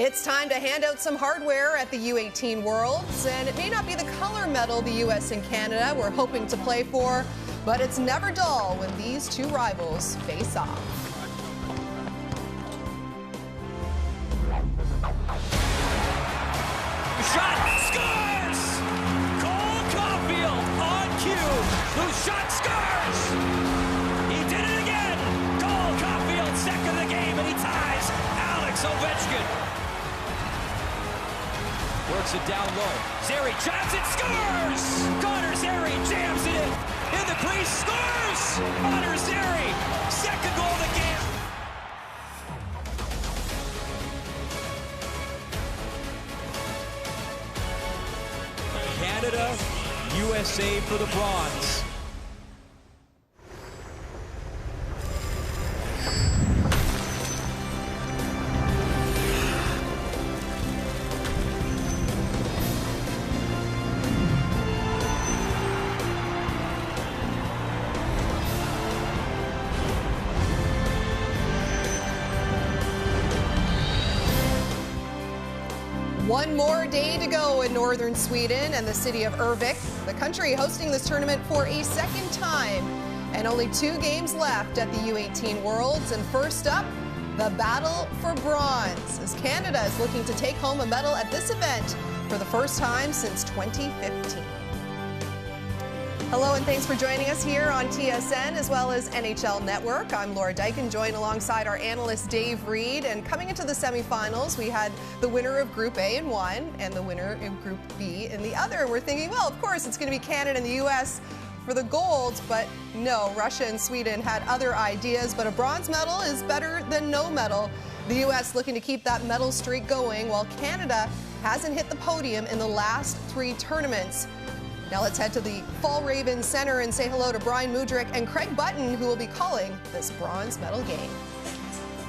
It's time to hand out some hardware at the U18 Worlds, and it may not be the color medal the U.S. and Canada were hoping to play for, but it's never dull when these two rivals face off. Shot scores! Cole Caulfield on cue, whose shot scores! He did it again! Cole Caulfield, second of the game, and he ties Alex Ovechkin. Works it down low. Zary Johnson scores! Connor Zary jams it in the crease, scores! Connor Zary, second goal of the game. Canada, USA for the bronze. One more day to go in northern Sweden and the city of Örnsköldsvik, the country hosting this tournament for a second time. And only 2 games left at the U18 Worlds. And first up, the battle for bronze, as Canada is looking to take home a medal at this event for the first time since 2015. Hello and thanks for joining us here on TSN as well as NHL Network. I'm Laura Dyken, joined alongside our analyst Dave Reed. And coming into the semifinals, we had the winner of Group A in one and the winner of Group B in the other. We're thinking, well, of course, it's going to be Canada and the U.S. for the gold, but no, Russia and Sweden had other ideas. But a bronze medal is better than no medal. The U.S. looking to keep that medal streak going, while Canada hasn't hit the podium in the last 3 tournaments. Now let's head to the Fall Ravens Center and say hello to Brian Mudryk and Craig Button, who will be calling this bronze medal game.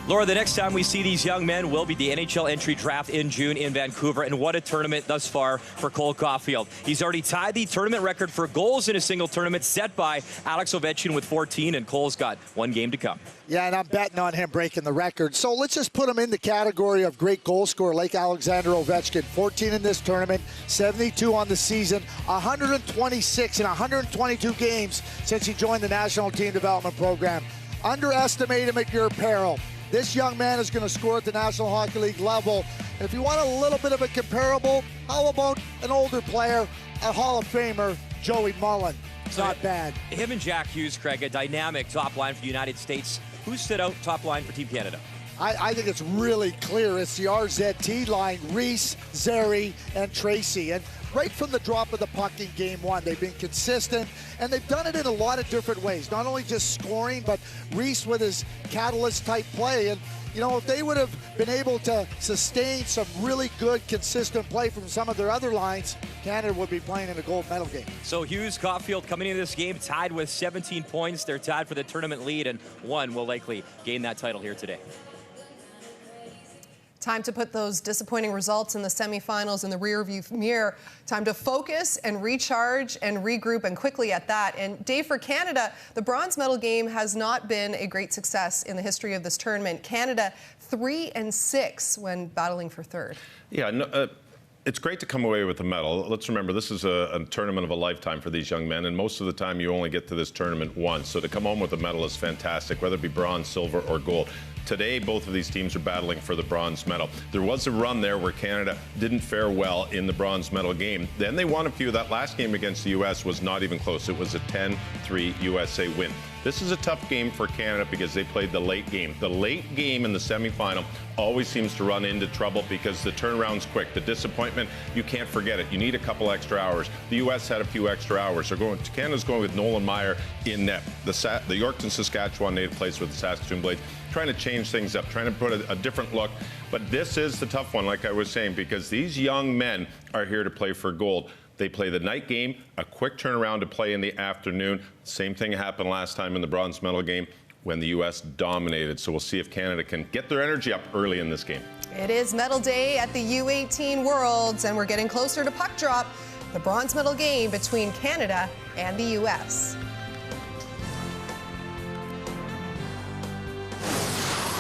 Laura, the next time we see these young men will be the NHL entry draft in June in Vancouver. And what a tournament thus far for Cole Caulfield. He's already tied the tournament record for goals in a single tournament set by Alex Ovechkin with 14, and Cole's got 1 game to come. Yeah, and I'm betting on him breaking the record. So let's just put him in the category of great goal scorer like Alexander Ovechkin. 14 in this tournament, 72 on the season, 126 in 122 games since he joined the National Team Development Program. Underestimate him at your peril. This young man is going to score at the National Hockey League level. And if you want a little bit of a comparable, how about an older player, a Hall of Famer, Joey Mullen? It's not bad. Him and Jack Hughes, Craig, a dynamic top line for the United States. Who stood out top line for Team Canada? I think it's really clear. It's the RZT line, Reese, Zary, and Tracy. And right from the drop of the puck in Game 1, they've been consistent, and they've done it in a lot of different ways. Not only just scoring, but Reese with his catalyst-type play. And, you know, if they would have been able to sustain some really good, consistent play from some of their other lines, Canada would be playing in a gold medal game. So Hughes, Caulfield coming into this game tied with 17 points. They're tied for the tournament lead, and one will likely gain that title here today. Time to put those disappointing results in the semifinals in the rearview mirror. Time to focus and recharge and regroup, and quickly at that. And Dave, for Canada, the bronze medal game has not been a great success in the history of this tournament. Canada 3-6 when battling for third. Yeah, no, it's great to come away with a medal. Let's remember, this is a tournament of a lifetime for these young men, and most of the time you only get to this tournament once. So to come home with a medal is fantastic, whether it be bronze, silver, or gold. Today, both of these teams are battling for the bronze medal. There was a run there where Canada didn't fare well in the bronze medal game. Then they won a few. That last game against the U.S. was not even close. It was a 10-3 USA win. This is a tough game for Canada because they played the late game. The late game in the semifinal always seems to run into trouble because the turnaround's quick. The disappointment, you can't forget it. You need a couple extra hours. The U.S. had a few extra hours. Canada's going with Nolan Meyer in net. The Yorkton, Saskatchewan native plays with the Saskatoon Blades, trying to change things up, trying to put a different look. But this is the tough one, like I was saying, because these young men are here to play for gold. They play the night game, a quick turnaround to play in the afternoon. Same thing happened last time in the bronze medal game when the U.S. dominated. So we'll see if Canada can get their energy up early in this game. It is medal day at the U18 Worlds, and we're getting closer to puck drop, the bronze medal game between Canada and the U.S.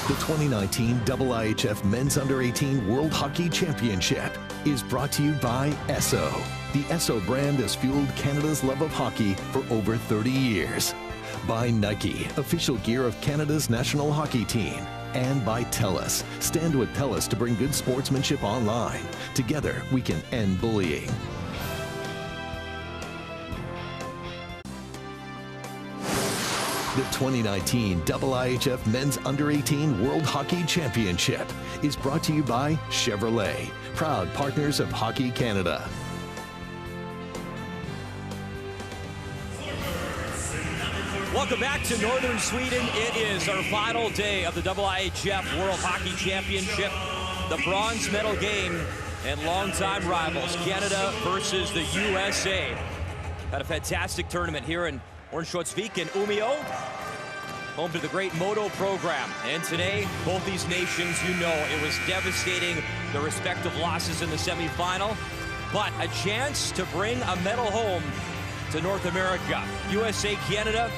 The 2019 IIHF Men's Under-18 World Hockey Championship is brought to you by Esso. The Esso brand has fueled Canada's love of hockey for over 30 years. By Nike, official gear of Canada's national hockey team. And by TELUS. Stand with TELUS to bring good sportsmanship online. Together, we can end bullying. The 2019 IIHF Men's Under-18 World Hockey Championship is brought to you by Chevrolet, proud partners of Hockey Canada. Welcome back to Northern Sweden. It is our final day of the IIHF World Hockey Championship, the bronze medal game, and longtime rivals, Canada versus the USA. Had a fantastic tournament here in Örnsköldsvik and Umeå, home to the great Moto program. And today, both these nations, you know, it was devastating, the respective losses in the semifinal, but a chance to bring a medal home to North America. USA, Canada,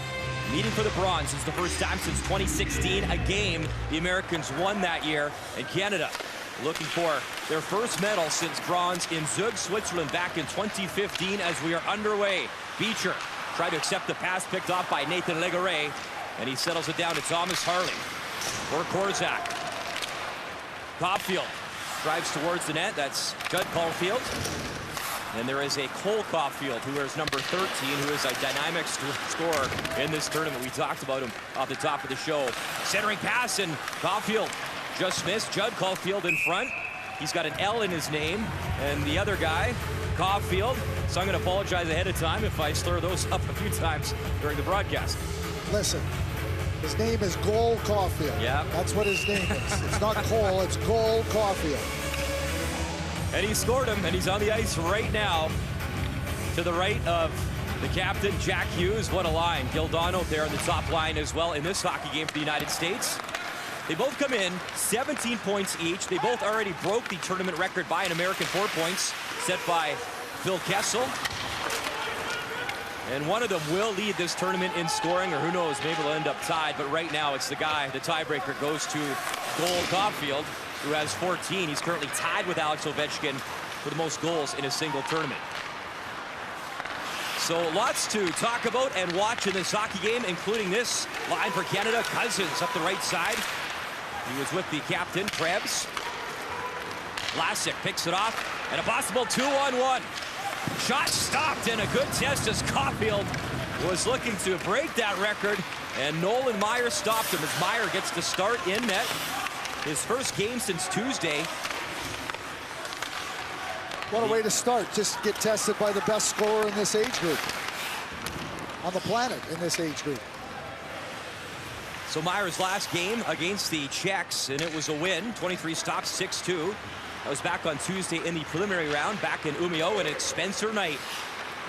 meeting for the bronze. It's the first time since 2016, a game the Americans won that year, and Canada looking for their first medal since bronze in Zug, Switzerland back in 2015 as we are underway. Beecher tried to accept the pass picked off by Nathan Legare, and he settles it down to Thomas Harley. For Korzak. Caulfield drives towards the net. That's Judd Caulfield. And there is a Cole Caulfield, who wears number 13, who is a dynamic scorer in this tournament. We talked about him off the top of the show. Centering pass, and Caulfield just missed. Judd Caulfield in front. He's got an L in his name. And the other guy, Caulfield. So I'm going to apologize ahead of time if I slur those up a few times during the broadcast. Listen, his name is Cole Caulfield. Yeah. That's what his name is. It's not Cole, it's Cole Caulfield. And he scored him, and he's on the ice right now to the right of the captain, Jack Hughes. What a line. Gildano there on the top line as well in this hockey game for the United States. They both come in 17 points each. They both already broke the tournament record by an American 4 points set by Phil Kessel. And one of them will lead this tournament in scoring, or who knows, maybe they'll end up tied. But right now it's the guy, the tiebreaker goes to Cole Caulfield, who has 14. He's currently tied with Alex Ovechkin for the most goals in a single tournament. So lots to talk about and watch in this hockey game, including this line for Canada. Cousins up the right side. He was with the captain, Krebs. Vlasic picks it off, and a possible 2-on-1. Shot stopped, and a good test as Caulfield was looking to break that record, and Nolan Meyer stopped him as Meyer gets to start in net. His first game since Tuesday. What a way to start. Just get tested by the best scorer in this age group. On the planet in this age group. So Meyer's last game against the Czechs, and it was a win. 23 stops, 6-2. That was back on Tuesday in the preliminary round, back in Umeå, and it's Spencer Knight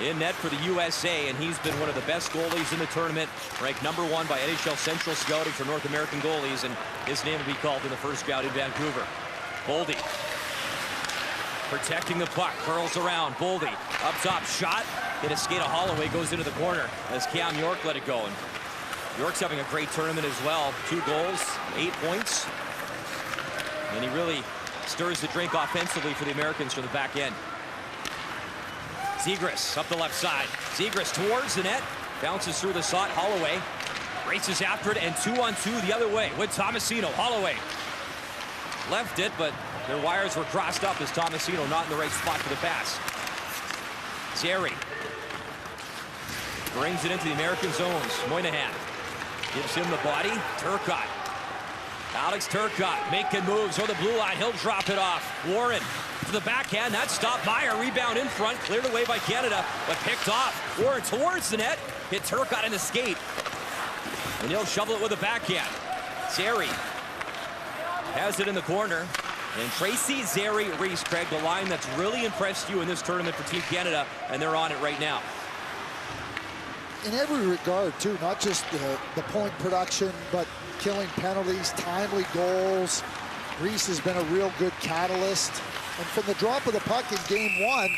in net for the USA, and he's been one of the best goalies in the tournament, ranked #1 by NHL Central Scouting for North American goalies, and his name will be called in the first round in Vancouver. Boldy protecting the puck, curls around. Boldy up top, shot. Hit a skate of Holloway, goes into the corner as Cam York let it go. And York's having a great tournament as well. 2 goals, 8 points, and he really stirs the drink offensively for the Americans from the back end. Zegras up the left side. Zegras towards the net. Bounces through the slot. Holloway races after it, and 2-on-2 the other way with Tomasino. Holloway left it, but their wires were crossed up as Tomasino not in the right spot for the pass. Zeri brings it into the American zones. Moynihan gives him the body. Turcotte. Alex Turcotte making moves on the blue line. He'll drop it off. Warren to the backhand. That stopped. Meyer rebound in front. Cleared away by Canada, but picked off. Warren towards the net. Hit Turcotte in the skate. And he'll shovel it with a backhand. Zeri has it in the corner. And Tracy Zeri-Reese, Craig, the line that's really impressed you in this tournament for Team Canada, and they're on it right now. In every regard, too, not just the point production, but killing penalties, timely goals. Reese has been a real good catalyst. And from the drop of the puck in Game 1,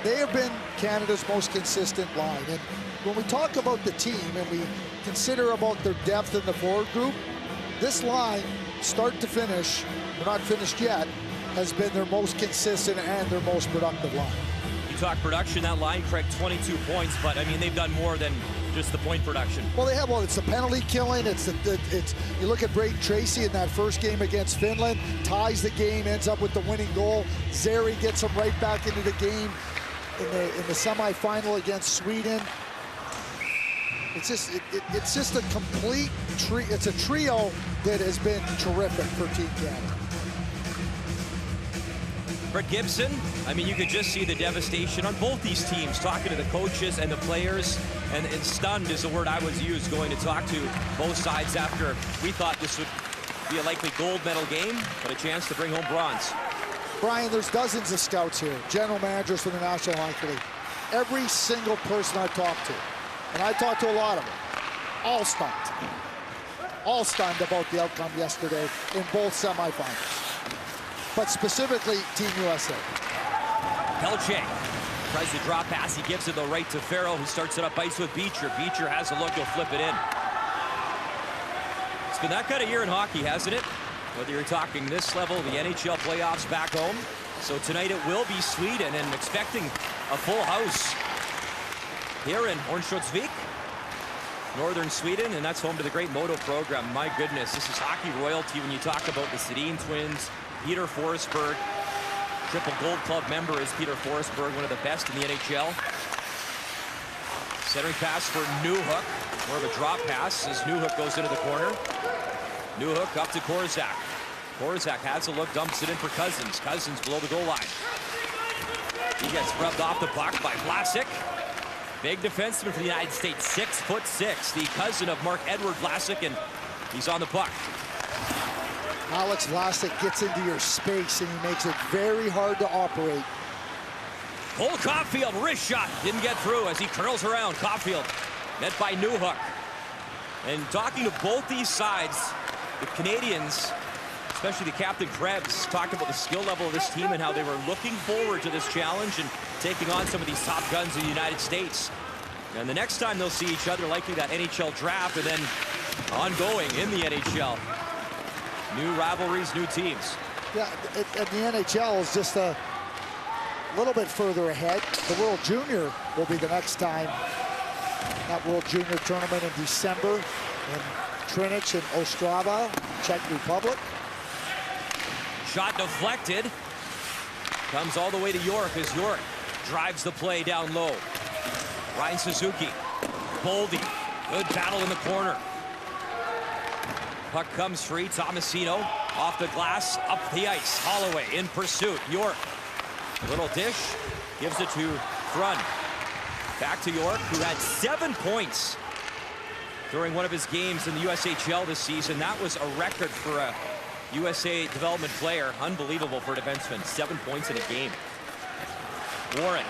they have been Canada's most consistent line. And when we talk about the team and we consider about their depth in the forward group, this line, start to finish, we're not finished yet, has been their most consistent and their most productive line. You talk production, that line, Craig, 22 points, but I mean, they've done more than just the point production. Well, they have, well, it's the penalty killing. It's you look at Braden Tracy in that first game against Finland, ties the game, ends up with the winning goal. Zary gets him right back into the game in the semifinal against Sweden. It's just a complete it's a trio that has been terrific for Team Canada. Brett Gibson, I mean, you could just see the devastation on both these teams, talking to the coaches and the players, and stunned is the word I was used, going to talk to both sides after we thought this would be a likely gold medal game, but a chance to bring home bronze. Brian, there's dozens of scouts here, general managers for the National Hockey League. Every single person I talked to, and I talked to a lot of them, all stunned about the outcome yesterday in both semifinals. But specifically, Team USA. Pelche tries to drop pass. He gives it the right to Farrell, who starts it up ice with Beecher. Beecher has a look. He'll flip it in. It's been that kind of year in hockey, hasn't it? Whether you're talking this level, the NHL playoffs back home. So tonight it will be Sweden, and expecting a full house here in Örnsköldsvik, northern Sweden, and that's home to the great Modo program. My goodness, this is hockey royalty when you talk about the Sedin twins. Peter Forsberg, triple Gold Club member is Peter Forsberg, one of the best in the NHL. Centering pass for Newhook, more of a drop pass as Newhook goes into the corner. Newhook up to Korzak. Korzak has a look, dumps it in for Cousins. Cousins below the goal line. He gets rubbed off the puck by Vlasic. Big defenseman for the United States, 6'6", the cousin of Mark-Edward Vlasic, and he's on the puck. Alex Vlasic gets into your space, and he makes it very hard to operate. Cole Caulfield, wrist shot, didn't get through as he curls around. Caulfield met by Newhook. And talking to both these sides, the Canadians, especially the captain Krebs, talked about the skill level of this team and how they were looking forward to this challenge and taking on some of these top guns in the United States. And the next time they'll see each other, likely that NHL draft, and then ongoing in the NHL. New rivalries, new teams. Yeah, and the NHL is just a little bit further ahead. The World Junior will be the next time. That World Junior tournament in December in Trinec and Ostrava, Czech Republic. Shot deflected. Comes all the way to York as York drives the play down low. Ryan Suzuki, Boldy, good battle in the corner. Puck comes free, Tomasino off the glass, up the ice. Holloway in pursuit, York. Little dish, gives it to Frun. Back to York, who had 7 points during one of his games in the USHL this season. That was a record for a USA development player. Unbelievable for a defenseman, 7 points in a game. Warren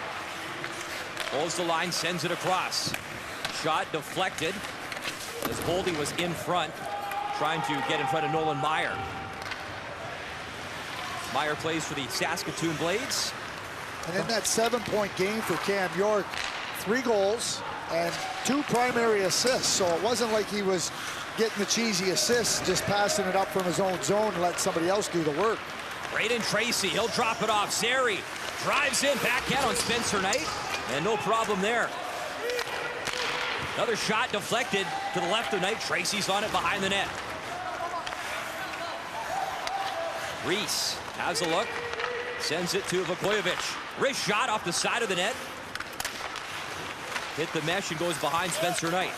holds the line, sends it across. Shot deflected as Boldy was in front, trying to get in front of Nolan Meyer. Meyer plays for the Saskatoon Blades. And in that 7-point game for Cam York, 3 goals and 2 primary assists. So it wasn't like he was getting the cheesy assists, just passing it up from his own zone and let somebody else do the work. Braden Tracy, he'll drop it off. Zary drives in, backhand on Spencer Knight, and no problem there. Another shot deflected to the left of Knight. Tracy's on it behind the net. Reese has a look, sends it to Vukojevic. Wrist shot off the side of the net. Hit the mesh and goes behind Spencer Knight.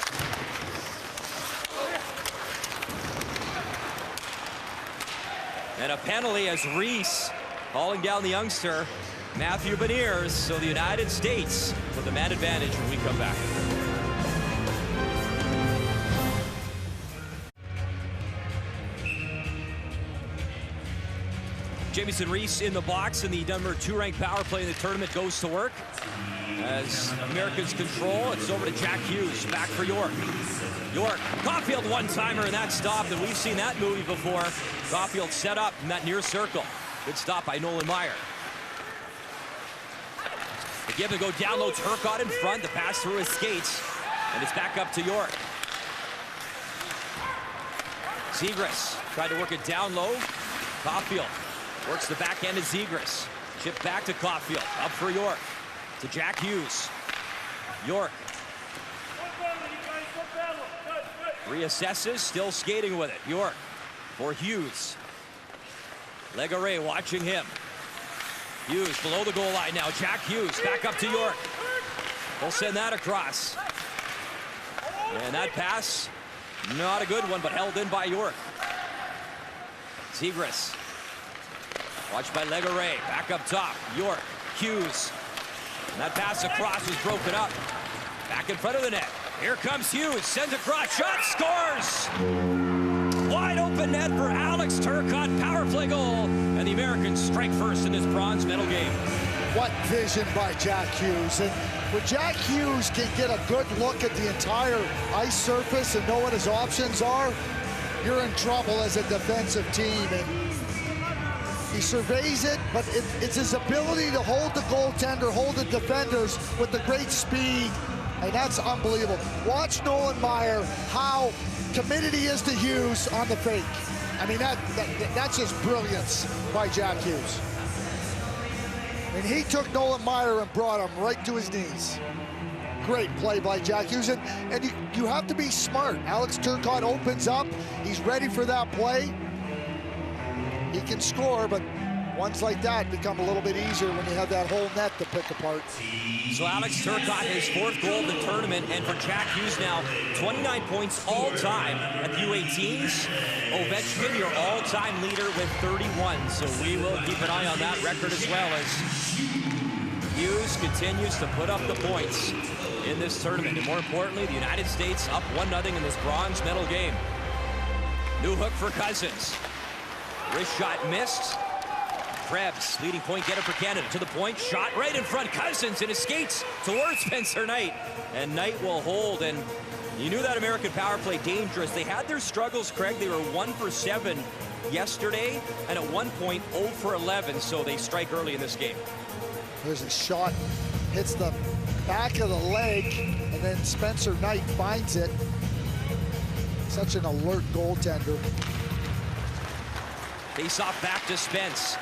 And a penalty as Reese hauling down the youngster, Matthew Beniers. So the United States with the man advantage when we come back. Jamieson Reese in the box, and the number 2 ranked power play in the tournament goes to work. As Americans control, it's over to Jack Hughes, back for York. York, Caulfield one-timer, and that stopped, and we've seen that movie before. Caulfield set up in that near circle. Good stop by Nolan Meyer. The give and go down low, Turcotte in front, the pass through his skates, and it's back up to York. Zegras tried to work it down low. Caulfield works the backhand to Zegras. Chip back to Caulfield. Up for York. To Jack Hughes. York. Reassesses, still skating with it. York for Hughes. Legare watching him. Hughes below the goal line now. Jack Hughes back up to York. He'll send that across. And that pass, not a good one, but held in by York. Zegras. Watched by Legare. Back up top. York. Hughes. And that pass across was broken up. Back in front of the net. Here comes Hughes. Sends across. Shot. Scores! Wide open net for Alex Turcotte. Power play goal. And the Americans strike first in this bronze medal game. What vision by Jack Hughes. And when Jack Hughes can get a good look at the entire ice surface and know what his options are, you're in trouble as a defensive team. And he surveys it, but it's his ability to hold the goaltender, hold the defenders with the great speed, and that's unbelievable. Watch Nolan Meyer, how committed he is to Hughes on the fake. I mean, that's just brilliance by Jack Hughes. And he took Nolan Meyer and brought him right to his knees. Great play by Jack Hughes, and you have to be smart. Alex Turcotte opens up, he's ready for that play. He can score, but ones like that become a little bit easier when you have that whole net to pick apart. So Alex Turcotte, his 4th goal of the tournament, and for Jack Hughes now, 29 points all-time at the U18s. Ovechkin, your all-time leader with 31. So we will keep an eye on that record as well as Hughes continues to put up the points in this tournament. And more importantly, the United States up 1-0 in this bronze medal game. New hook for Cousins. Wrist shot missed. Krebs, leading point getter for Canada, to the point, shot right in front. Cousins in his skates towards Spencer Knight. And Knight will hold, and you knew that American power play dangerous. They had their struggles, Craig. They were 1 for 7 yesterday, and at one point 0 for 11, so they strike early in this game. There's a shot, hits the back of the leg, and then Spencer Knight finds it. Such an alert goaltender. Face off back to Spence.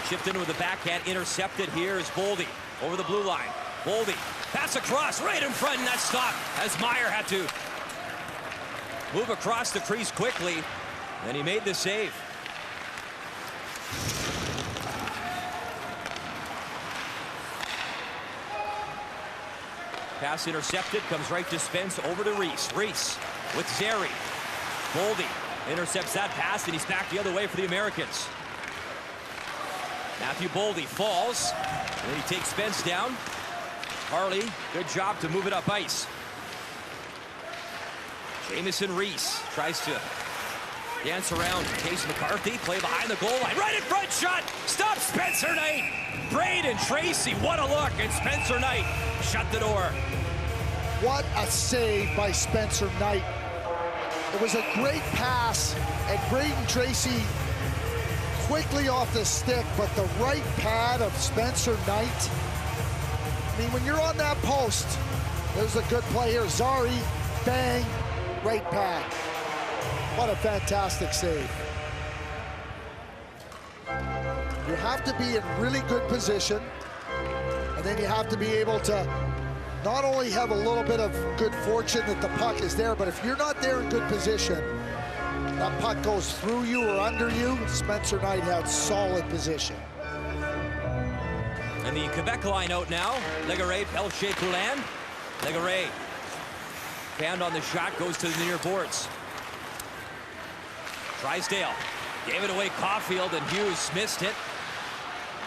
Chipped in with the backhand, intercepted. Here is Boldy over the blue line. Boldy, pass across, right in front, and that stopped as Meyer had to move across the crease quickly, and he made the save. Pass intercepted, comes right to Spence, over to Reese. Reese with Zeri. Boldy intercepts that pass, and he's back the other way for the Americans. Matthew Boldy falls, and then he takes Spence down. Harley, good job to move it up ice. Jamison Reese tries to dance around Case McCarthy, play behind the goal line, right in front, shot, stop Spencer Knight. Braden Tracy, what a look, and Spencer Knight shut the door. What a save by Spencer Knight. It was a great pass, and Braden Tracy quickly off the stick, but the right pad of Spencer Knight. I mean, when you're on that post, there's a good play here. Zari, bang, right pad. What a fantastic save. You have to be in really good position, and then you have to be able to not only have a little bit of good fortune that the puck is there, but if you're not there in good position, that puck goes through you or under you. Spencer Knight had solid position. And the Quebec line out now. Legare, Pelche, Poulin. Legare, found on the shot, goes to the near boards. Drysdale gave it away. Caulfield, and Hughes missed it.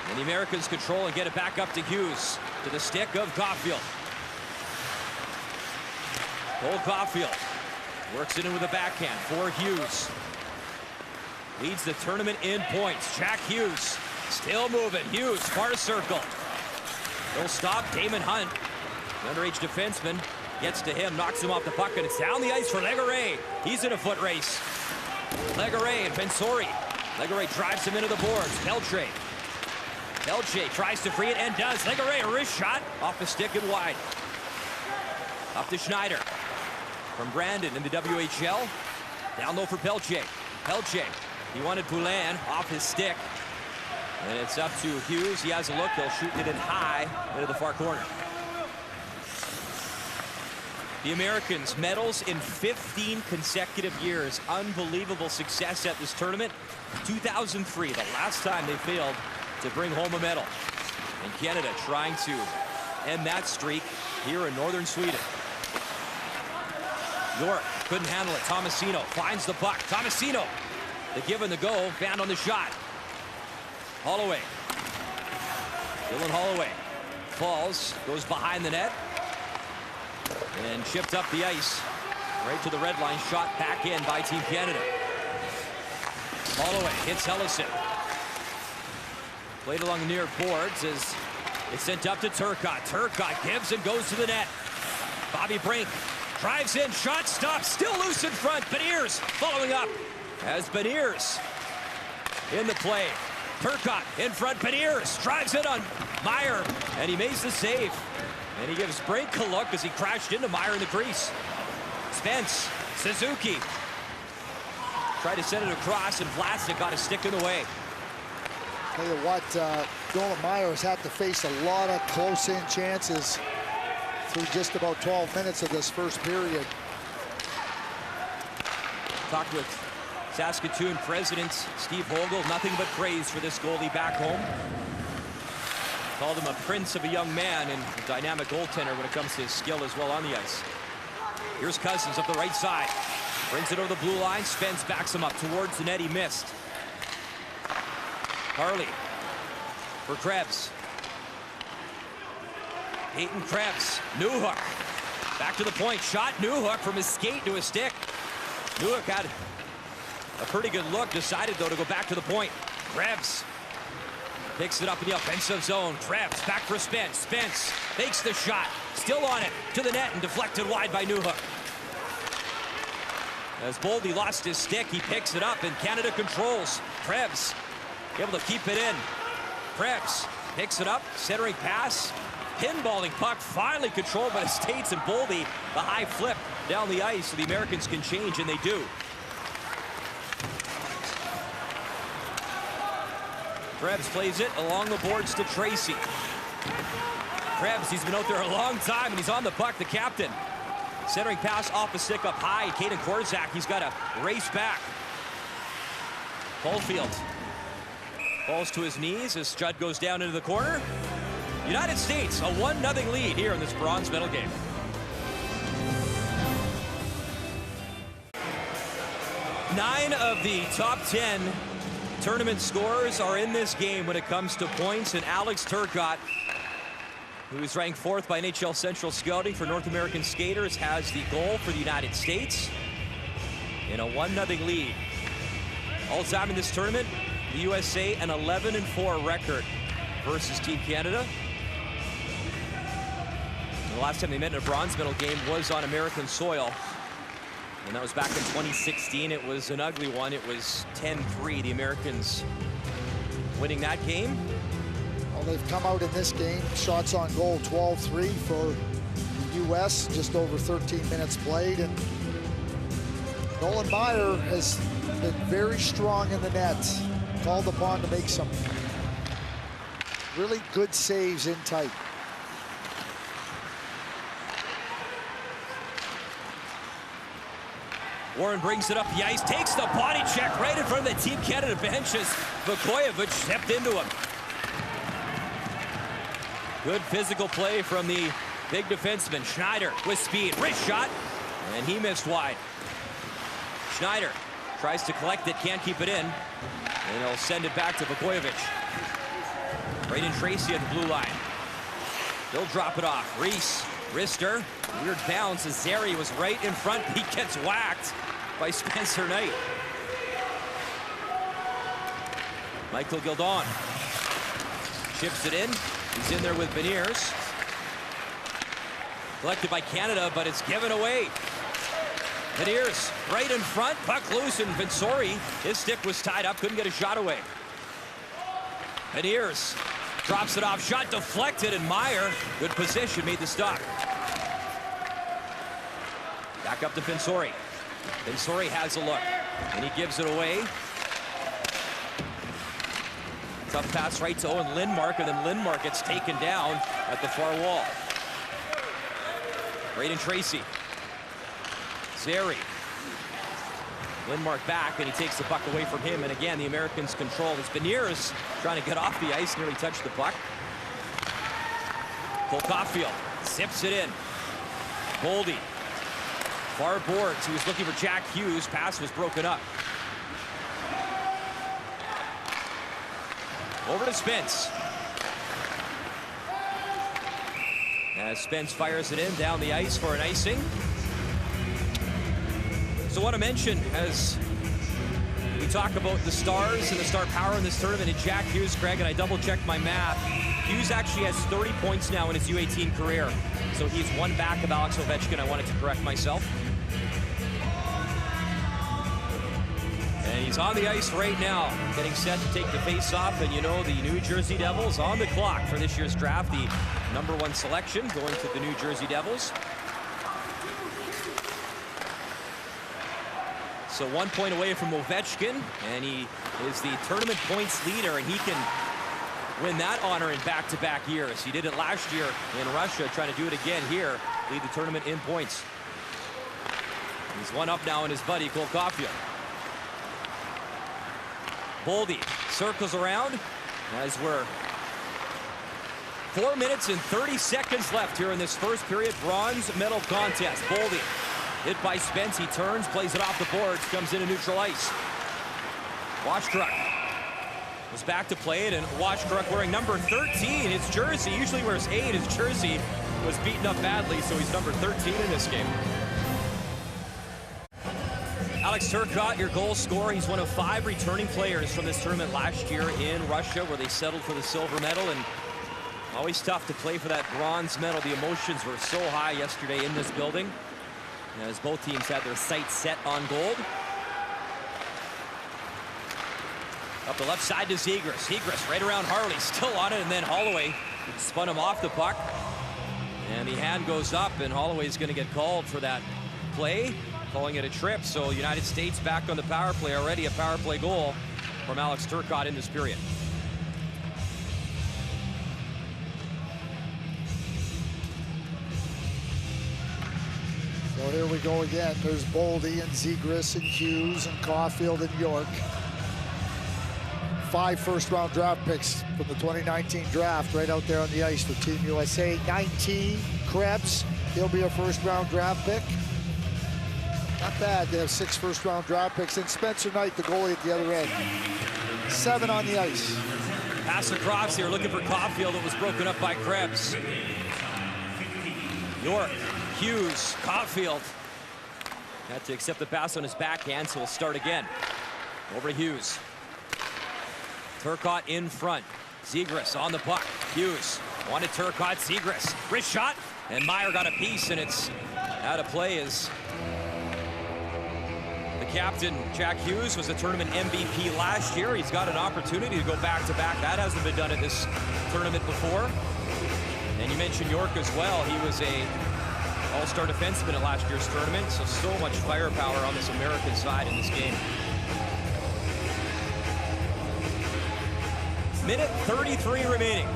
And the Americans control and get it back up to Hughes, to the stick of Caulfield. Cole Caulfield works it in with a backhand for Hughes. Leads the tournament in points. Jack Hughes still moving. Hughes, far circle. He'll stop. Damon Hunt, the underage defenseman, gets to him, knocks him off the puck, and it's down the ice for Legare. He's in a foot race. Legare and Bensori. Legare drives him into the boards. Pelche. Pelche tries to free it and does. Legare, a wrist shot off the stick and wide. Up to Schneider. From Brandon in the WHL. Down low for Pelche. Pelche, he wanted Poulin off his stick. And it's up to Hughes. He has a look. He'll shoot it in high into the far corner. The Americans, medals in 15 consecutive years. Unbelievable success at this tournament. 2003, the last time they failed to bring home a medal. And Canada trying to end that streak here in northern Sweden. York couldn't handle it. Tomasino finds the puck. Tomasino, the give and the go, found on the shot. Holloway. Dylan Holloway falls, goes behind the net, and chipped up the ice right to the red line. Shot back in by Team Canada. Holloway hits Hellison. Played along the near boards as it's sent up to Turcotte. Turcotte gives and goes to the net. Bobby Brink drives in, shot stops, still loose in front. Beniers following up as Beniers in the play. Turcotte in front, Beniers drives in on Meyer, and he makes the save. And he gives Brink a look as he crashed into Meyer in the crease. Spence, Suzuki tried to send it across, and Vlasic got a stick in the way. Tell you what, Nolan Meyer has had to face a lot of close-in chances through just about 12 minutes of this first period. Talked with Saskatoon President Steve Hogel. Nothing but praise for this goalie back home. Called him a prince of a young man and a dynamic goaltender when it comes to his skill as well on the ice. Here's Cousins up the right side. Brings it over the blue line. Spence backs him up towards the net. He missed. Harley for Krebs. Peyton Krebs. Newhook. Back to the point. Shot. Newhook from his skate to his stick. Newhook had a pretty good look. Decided, though, to go back to the point. Krebs picks it up in the offensive zone. Krebs back for Spence. Spence fakes the shot. Still on it. To the net and deflected wide by Newhook. As Boldy lost his stick, he picks it up and Canada controls. Krebs able to keep it in. Krebs picks it up. Centering pass. Pinballing puck finally controlled by the States, and Boldy, the high flip down the ice so the Americans can change, and they do. Krebs plays it along the boards to Tracy. Krebs, he's been out there a long time, and he's on the puck, the captain. Centering pass off the stick up high. Caden Korzak, he's got to race back. Caulfield falls to his knees as Judd goes down into the corner. United States, a 1-0 lead here in this bronze medal game. Nine of the top 10 tournament scorers are in this game when it comes to points, and Alex Turcotte, who is ranked 4th by NHL Central Scouting for North American skaters, has the goal for the United States in a 1-0 lead. All time in this tournament, the USA an 11-4 record versus Team Canada. And the last time they met in a bronze medal game was on American soil, and that was back in 2016. It was an ugly one. It was 10-3, the Americans winning that game. Well, they've come out in this game, shots on goal 12-3 for the U.S., just over 13 minutes played, and Nolan Meyer has been very strong in the net, called upon to make some really good saves in tight. Warren brings it up the ice, takes the body check right in front of the Team Canada benches. Vukojevic stepped into him. Good physical play from the big defenseman. Schneider with speed, wrist shot, and he missed wide. Schneider tries to collect it, can't keep it in, and he'll send it back to Vukojevic. Braden Tracy at the blue line. They'll drop it off. Reese, wrister, weird bounce as Zary was right in front. He gets whacked by Spencer Knight. Michael Gildon chips it in. He's in there with Beniers. Collected by Canada, but it's given away. Beniers right in front, puck loose, and Vinsori, his stick was tied up, couldn't get a shot away. Beniers drops it off, shot deflected, and Meyer, good position, made the stop. Back up to Vinsori. Bensori has a look, and he gives it away. Tough pass right to Owen Lindmark, and then Lindmark gets taken down at the far wall. Braden Tracy. Zeri. Lindmark back, and he takes the puck away from him, and again, the Americans control. As Beniers trying to get off the ice, nearly touched the puck. Cole Caulfield zips it in. Boldy. Far boards. He was looking for Jack Hughes. Pass was broken up. Over to Spence. As Spence fires it in down the ice for an icing. So I want to mention, as we talk about the stars and the star power in this tournament, and Jack Hughes, Greg, and I double-checked my math. Hughes actually has 30 points now in his U18 career. So he's one back of Alex Ovechkin. I wanted to correct myself. And he's on the ice right now, getting set to take the face-off. And you know, the New Jersey Devils on the clock for this year's draft. The #1 selection going to the New Jersey Devils. So 1 point away from Ovechkin, and he is the tournament points leader, and he can win that honor in back-to-back years. He did it last year in Russia, trying to do it again here, lead the tournament in points. He's one up now in his buddy, Cole Caulfield. Boldy circles around as we're 4 minutes and 30 seconds left here in this first period bronze medal contest. Boldy hit by Spence. He turns, plays it off the boards, comes into neutral ice. Washkruk was back to play it, and Washkruk wearing number 13. His jersey, usually wears 8. His jersey was beaten up badly, so he's number 13 in this game. Alex Turcotte, your goal scorer. He's one of 5 returning players from this tournament last year in Russia, where they settled for the silver medal, and always tough to play for that bronze medal. The emotions were so high yesterday in this building, as both teams had their sights set on gold. Up the left side to Zegras. Zegras right around Harley, still on it, and then Holloway spun him off the puck. And the hand goes up, and Holloway's going to get called for that play, calling it a trip. So United States back on the power play, already a power play goal from Alex Turcotte in this period. So here we go again. There's Boldy and Zegras and Hughes and Caulfield and York. 5 first-round draft picks from the 2019 draft right out there on the ice for Team USA. 19, Krebs, he'll be a first-round draft pick. Not bad. They have 6 first-round draft picks. And Spencer Knight, the goalie at the other end. 7 on the ice. Pass across here, looking for Caulfield. It was broken up by Krebs. York, Hughes, Caulfield. Had to accept the pass on his backhand, so we'll start again. Over to Hughes. Turcotte in front. Zegras on the puck. Hughes wanted Turcotte. Zegras. Wrist shot. And Meyer got a piece, and it's out of play as the captain, Jack Hughes, was the tournament MVP last year. He's got an opportunity to go back-to-back. That hasn't been done at this tournament before. And you mentioned York as well. He was a all-star defenseman at last year's tournament, so much firepower on this American side in this game. Minute 33 remaining.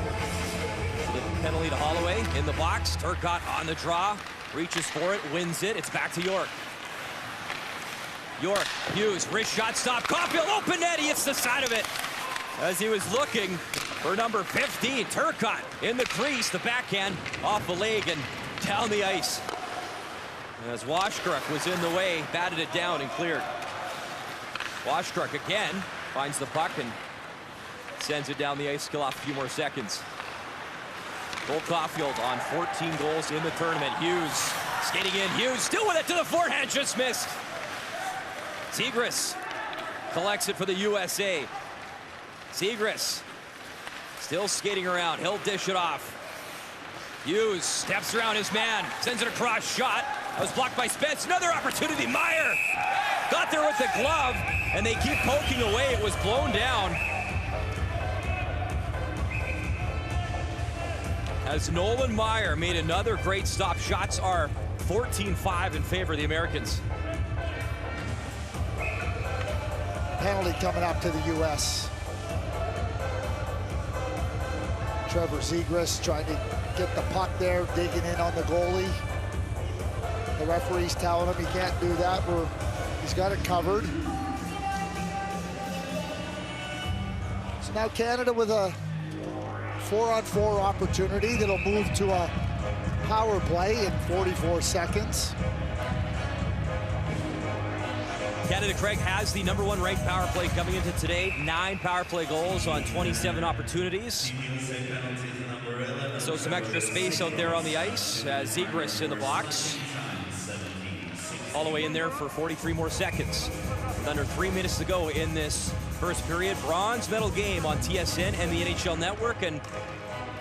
The penalty to Holloway in the box. Turcotte on the draw, reaches for it, wins it. It's back to York. York, Hughes, wrist shot, stop. Caulfield, open net, he hits the side of it as he was looking for number 15. Turcotte in the crease, the backhand off the leg and down the ice. As Washkruk was in the way, batted it down and cleared. Washkruk again finds the puck and sends it down the ice, still off a few more seconds. Cole Caulfield on 14 goals in the tournament. Hughes skating in. Hughes still with it to the forehand, just missed. Zegras collects it for the USA. Zegras still skating around. He'll dish it off. Hughes steps around his man, sends it across, shot. That was blocked by Spence. Another opportunity. Meyer got there with the glove, and they keep poking away. It was blown down. As Nolan Meyer made another great stop. Shots are 14-5 in favor of the Americans. penalty coming up to the U.S. Trevor Zegras trying to get the puck there, digging in on the goalie. The referee's telling him he can't do that. He's got it covered. So now Canada with a 4-on-4 opportunity that'll move to a power play in 44 seconds. Canada, Craig, has the #1 ranked power play coming into today. 9 power play goals on 27 opportunities. So some extra space out there on the ice. Zegras in the box. All the way in there for 43 more seconds. With under 3 minutes to go in this first period. Bronze medal game on TSN and the NHL Network. And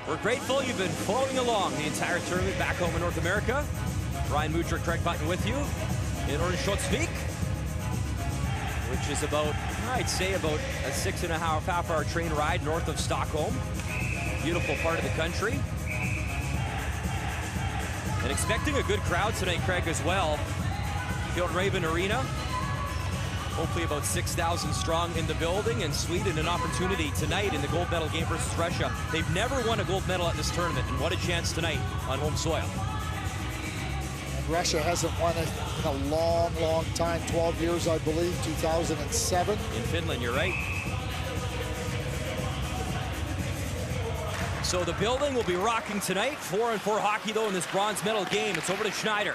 we're grateful you've been following along the entire tournament back home in North America. Ryan Mudrick, Craig Button with you in Örnsköldsvik, which is about, I'd say, about a 6.5-hour train ride north of Stockholm. Beautiful part of the country. And expecting a good crowd tonight, Craig, as well. Raven Arena, hopefully about 6,000 strong in the building, and Sweden an opportunity tonight in the gold medal game versus Russia. They've never won a gold medal at this tournament, and what a chance tonight on home soil. And Russia hasn't won it in a long, long time, 12 years, I believe, 2007. In Finland, you're right. So the building will be rocking tonight. 4-on-4 hockey, though, in this bronze medal game. It's over to Schneider.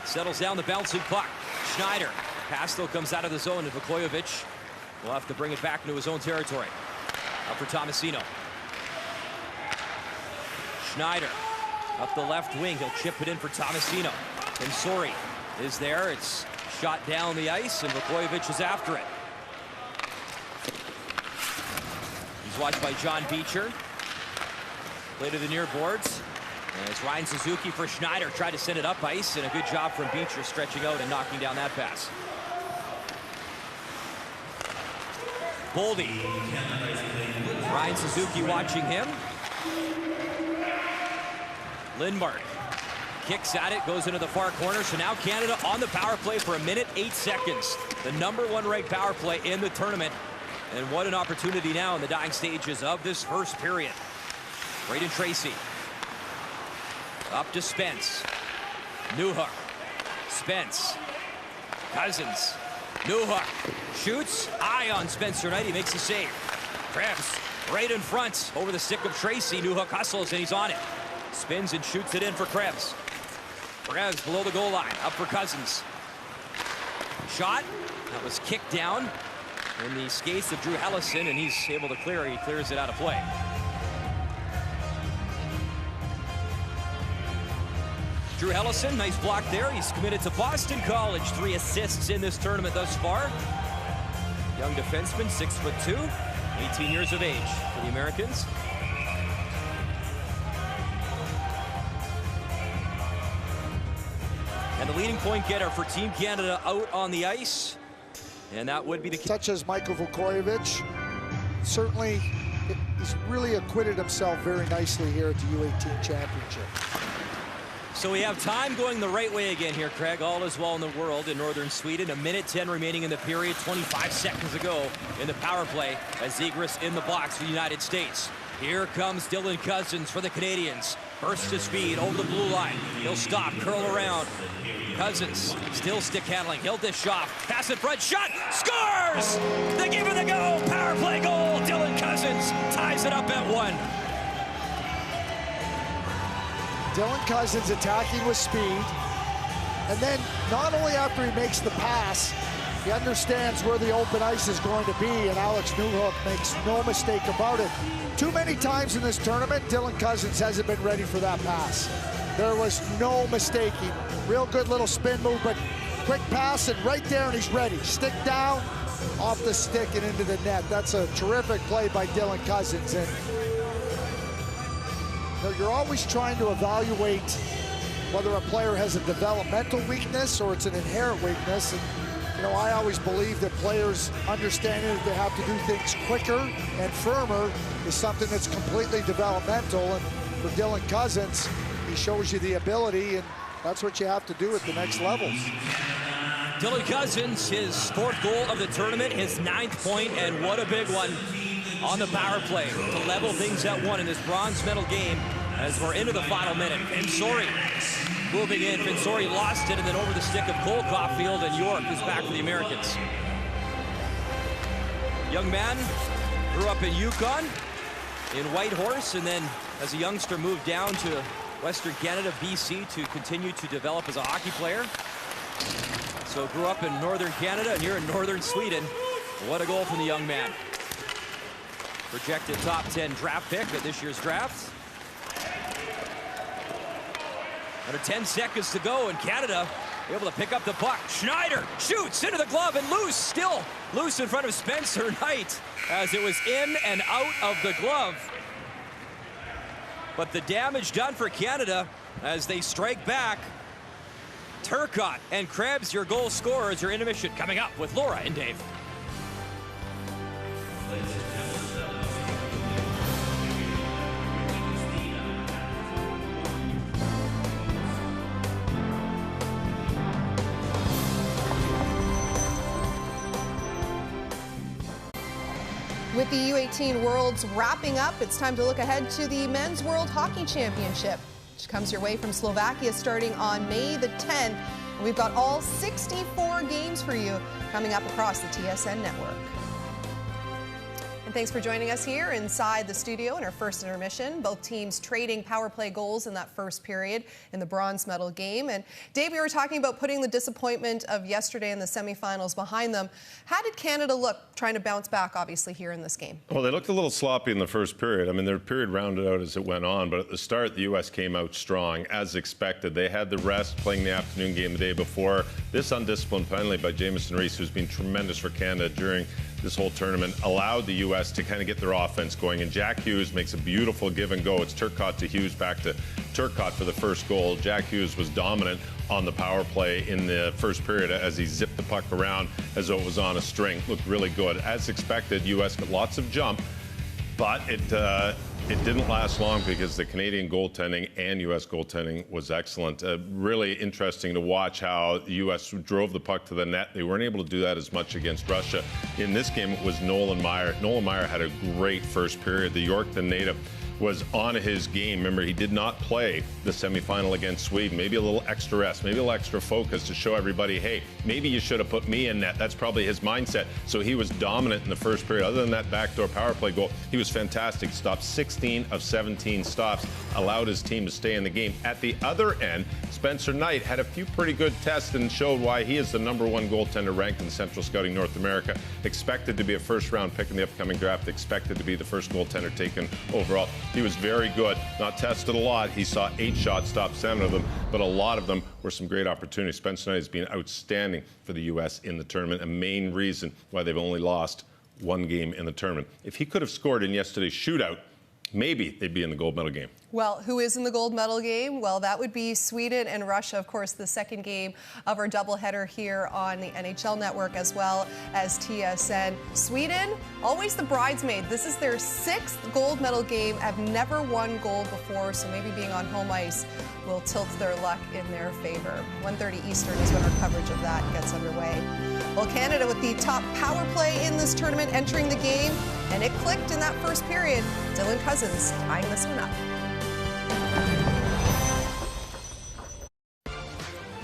Settles down the bouncing puck. Schneider. Pass, though, comes out of the zone, and Vukojevic will have to bring it back into his own territory. Up for Tomasino. Schneider up the left wing. He'll chip it in for Tomasino. And Sori is there. It's shot down the ice, and Vukojevic is after it. He's watched by John Beecher. Play to the near boards. As Ryan Suzuki for Schneider tried to send it up ice, and a good job from Beecher stretching out and knocking down that pass. Boldy. Ryan Suzuki watching him. Lindmark kicks at it, goes into the far corner. So now Canada on the power play for 1 minute, 8 seconds. The #1 ranked power play in the tournament. And what an opportunity now in the dying stages of this first period. Braden Tracy. Up to Spence. Newhook. Spence. Cousins. Newhook. Shoots. Eye on Spencer Knight. He makes the save. Krebs right in front over the stick of Tracy. Newhook hustles, and he's on it. Spins and shoots it in for Krebs. Krebs below the goal line. Up for Cousins. Shot. That was kicked down in the skates of Drew Hellison, and he's able to clear it. He clears it out of play. Drew Hellison, nice block there. He's committed to Boston College. 3 assists in this tournament thus far. Young defenseman, 6'2", 18 years of age for the Americans. And the leading point getter for Team Canada out on the ice. And that would be the... Such as Michael Vukojevic. Certainly, he's really acquitted himself very nicely here at the U18 Championship. So we have time going the right way again here, Craig. All is well in the world in northern Sweden. 1 minute 10 remaining in the period. 25 seconds ago in the power play as Zegras in the box for the United States. Here comes Dylan Cousins for the Canadians. Bursts to speed over the blue line. He'll stop, curl around. Cousins still stick handling. He'll dish off. Pass in front. Shot. Scores! They give it a go. Power play goal. Dylan Cousins ties it up at 1. Dylan Cousins attacking with speed, and then not only after he makes the pass, he understands where the open ice is going to be, and Alex Newhook makes no mistake about it. Too many times in this tournament, Dylan Cousins hasn't been ready for that pass. There was no mistaking. Real good little spin move, but quick pass, and right there, and he's ready. Stick down, off the stick, and into the net. That's a terrific play by Dylan Cousins. And you're always trying to evaluate whether a player has a developmental weakness or it's an inherent weakness. And, you know, I always believe that players understanding that they have to do things quicker and firmer is something that's completely developmental. And for Dylan Cousins, he shows you the ability, and that's what you have to do at the next levels. Dylan Cousins, his 4th goal of the tournament, his 9th point, and what a big one on the power play to level things at 1 in this bronze medal game as we're into the final minute. Fensore moving in. Fensore lost it, and then over the stick of Cole Caulfield, and York is back for the Americans. Young man grew up in Yukon, in Whitehorse, and then as a youngster moved down to Western Canada, BC, to continue to develop as a hockey player. So grew up in Northern Canada, and you're in Northern Sweden. What a goal from the young man. Projected top 10 draft pick at this year's draft. Under 10 seconds to go, and Canada able to pick up the puck. Schneider shoots into the glove and loose, still loose in front of Spencer Knight as it was in and out of the glove. But the damage done for Canada as they strike back. Turcotte and Krebs, your goal scorers, your intermission coming up with Laura and Dave. With the U18 Worlds wrapping up, it's time to look ahead to the Men's World Hockey Championship, which comes your way from Slovakia starting on May the 10th. And we've got all 64 games for you coming up across the TSN network. And thanks for joining us here inside the studio in our first intermission. Both teams trading power play goals in that first period in the bronze medal game. And Dave, we were talking about putting the disappointment of yesterday in the semifinals behind them. How did Canada look trying to bounce back, obviously, here in this game? Well, they looked a little sloppy in the first period. I mean, their period rounded out as it went on, but at the start, the U.S. came out strong, as expected. They had the rest playing the afternoon game the day before. This undisciplined penalty by Jamieson Rees, who's been tremendous for Canada during this whole tournament, allowed the U.S. to kind of get their offense going. And Jack Hughes makes a beautiful give and go. It's Turcotte to Hughes, back to Turcotte for the first goal. Jack Hughes was dominant on the power play in the first period as he zipped the puck around as though it was on a string. Looked really good. As expected, U.S. got lots of jump, but it didn't last long because the Canadian goaltending and U.S. goaltending was excellent. Really interesting to watch how the U.S. drove the puck to the net. They weren't able to do that as much against Russia. In this game, it was Nolan Meyer. Nolan Meyer had a great first period. The Yorkton native was on his game. Remember, he did not play the semifinal against Sweden. Maybe a little extra rest, maybe a little extra focus to show everybody, hey, maybe you should have put me in net. That's probably his mindset. So he was dominant in the first period. Other than that backdoor power play goal, he was fantastic. Stopped 16 of 17 stops, allowed his team to stay in the game. At the other end, Spencer Knight had a few pretty good tests and showed why he is the #1 goaltender ranked in Central Scouting North America. Expected to be a first-round pick in the upcoming draft. Expected to be the first goaltender taken overall. He was very good. Not tested a lot. He saw 8 shots, stopped 7 of them, but a lot of them were some great opportunities. Spencer Knight has been outstanding for the U.S. in the tournament, a main reason why they've only lost 1 game in the tournament. If he could have scored in yesterday's shootout, maybe they'd be in the gold medal game. Well, who is in the gold medal game? Well, that would be Sweden and Russia, of course, the second game of our doubleheader here on the NHL Network as well as TSN. Sweden, always the bridesmaid. This is their 6th gold medal game, have never won gold before, so maybe being on home ice will tilt their luck in their favor. 1:30 Eastern is when our coverage of that gets underway. Well, Canada with the top power play in this tournament entering the game, and it clicked in that first period. Dylan Cousins tying this one up.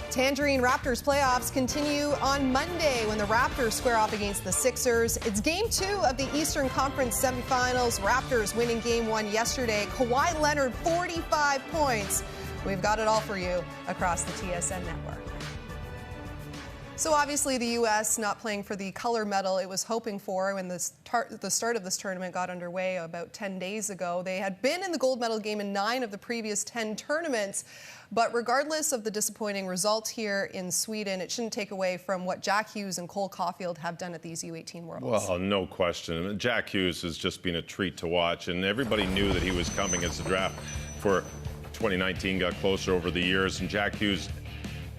Tangerine Raptors playoffs continue on Monday when the Raptors square off against the Sixers. It's Game 2 of the Eastern Conference semifinals. Raptors winning Game 1 yesterday. Kawhi Leonard, 45 points. We've got it all for you across the TSN network. So obviously the U.S. not playing for the color medal it was hoping for when the start of this tournament got underway about 10 days ago. They had been in the gold medal game in 9 of the previous 10 tournaments. But regardless of the disappointing result here in Sweden, it shouldn't take away from what Jack Hughes and Cole Caulfield have done at these U18 Worlds. Well, no question. Jack Hughes has just been a treat to watch, and everybody knew that he was coming as the draft for 2019 got closer over the years, and Jack Hughes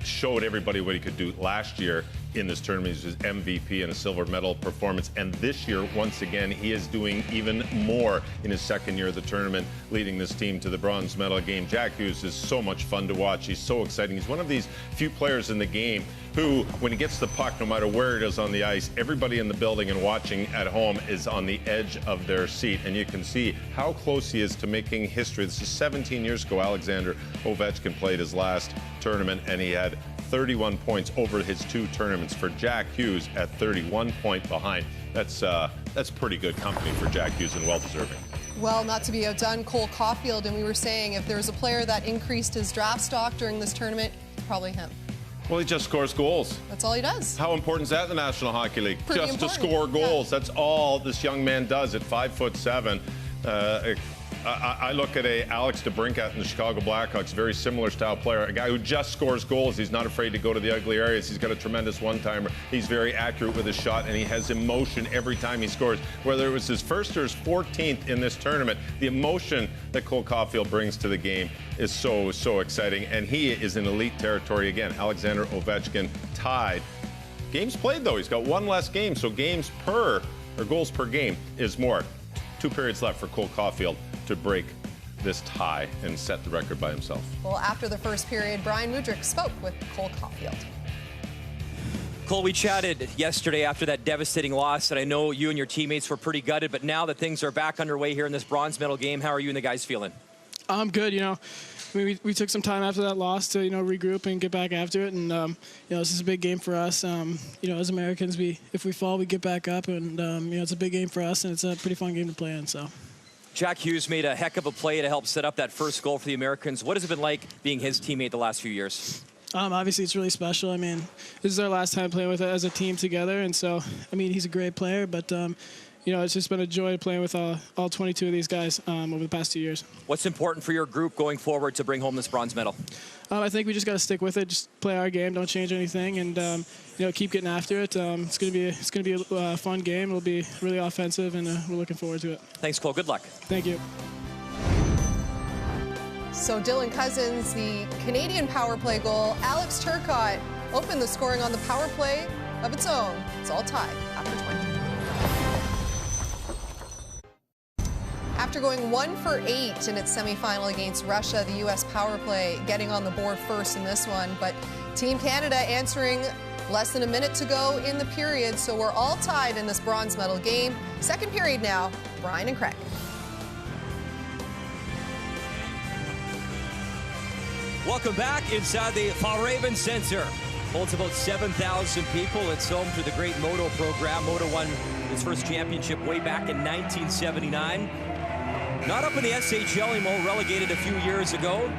showed everybody what he could do last year in this tournament. He's his MVP and a silver medal performance. And this year, once again, he is doing even more in his second year of the tournament, leading this team to the bronze medal game. Jack Hughes is so much fun to watch. He's so exciting. He's one of these few players in the game who, when he gets the puck, no matter where it is on the ice, everybody in the building and watching at home is on the edge of their seat. And you can see how close he is to making history. This is 17 years ago, Alexander Ovechkin played his last tournament, and he had 31 points over his 2 tournaments. For Jack Hughes at 31 point behind, that's pretty good company for Jack Hughes and well-deserving. Well, not to be outdone, Cole Caulfield, and we were saying if there was a player that increased his draft stock during this tournament, probably him. Well, he just scores goals. That's all he does. How important is that in the National Hockey League? Pretty just important. to score goals. Yeah. That's all this young man does at 5'7". I look at Alex DeBrincat in the Chicago Blackhawks, very similar style player, a guy who just scores goals. He's not afraid to go to the ugly areas. He's got a tremendous one-timer. He's very accurate with his shot, and he has emotion every time he scores. Whether it was his first or his 14th in this tournament, the emotion that Cole Caulfield brings to the game is so, so exciting. And he is in elite territory again. Alexander Ovechkin tied. Games played, though. He's got 1 less game, so goals per game is more. 2 periods left for Cole Caulfield to break this tie and set the record by himself. Well, after the first period, Brian Mudryk spoke with Cole Caulfield. Cole, we chatted yesterday after that devastating loss, and I know you and your teammates were pretty gutted, but now that things are back underway here in this bronze medal game, how are you and the guys feeling? I'm good, I mean, we took some time after that loss to, regroup and get back after it. And, this is a big game for us. As Americans, if we fall, we get back up. And, it's a big game for us, and it's a pretty fun game to play in. So, Jack Hughes made a heck of a play to help set up that first goal for the Americans. What has it been like being his teammate the last few years? Obviously, it's really special. I mean, this is our last time playing with it as a team together. And so, he's a great player, but it's just been a joy playing with all 22 of these guys over the past 2 years. What's important for your group going forward to bring home this bronze medal? I think we just got to stick with it, just play our game, don't change anything, and keep getting after it. It's going to be a fun game. It'll be really offensive, and we're looking forward to it. Thanks, Cole. Good luck. Thank you. So Dylan Cousins, the Canadian power play goal. Alex Turcotte opened the scoring on the power play of its own. It's all tied after 20. After going 1 for 8 in its semifinal against Russia, the U.S. power play getting on the board first in this one. But Team Canada answering less than a minute to go in the period, so we're all tied in this bronze medal game. Second period now, Brian and Craig. Welcome back inside the Fjällräven Center. Holds about 7,000 people. It's home to the great Moto program. Moto won its first championship way back in 1979. Not up in the SHL anymore, relegated a few years ago.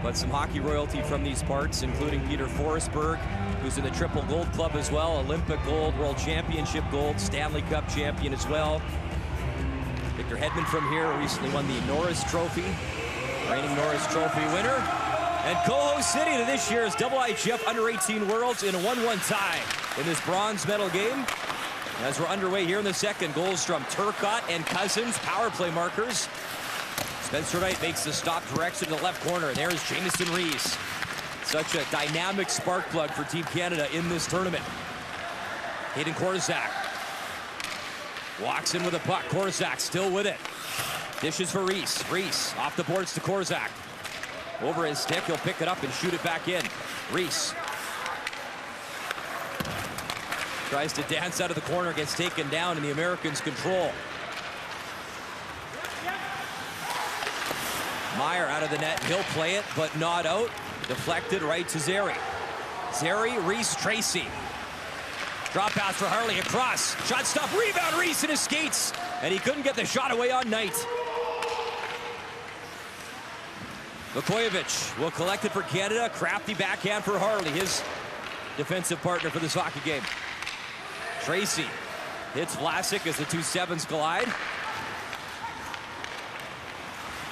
But some hockey royalty from these parts, including Peter Forsberg, who's in the Triple Gold Club as well. Olympic gold, World Championship gold, Stanley Cup champion as well. Victor Hedman from here recently won the Norris Trophy. Reigning Norris Trophy winner. And co-host City to this year's IIHF Under-18 Worlds in a 1-1 tie in this bronze medal game. As we're underway here in the second, goals from Turcotte and Cousins, power play markers. Spencer Knight makes the stop direction to the left corner, and there's Jamieson Rees. Such a dynamic spark plug for Team Canada in this tournament. Hayden Korczak walks in with a puck. Korczak still with it. Dishes for Rees. Rees off the boards to Korczak. Over his stick, he'll pick it up and shoot it back in. Rees tries to dance out of the corner, gets taken down, and the Americans control. Meyer out of the net, he'll play it, but not out. Deflected right to Zary. Zary, Rees, Tracy. Drop pass for Harley across. Shot stop, rebound, Rees in his skates, and he couldn't get the shot away on Knight. Vukojevic will collect it for Canada. Crafty backhand for Harley, his defensive partner for this hockey game. Tracy hits Vlasic as the two sevens collide.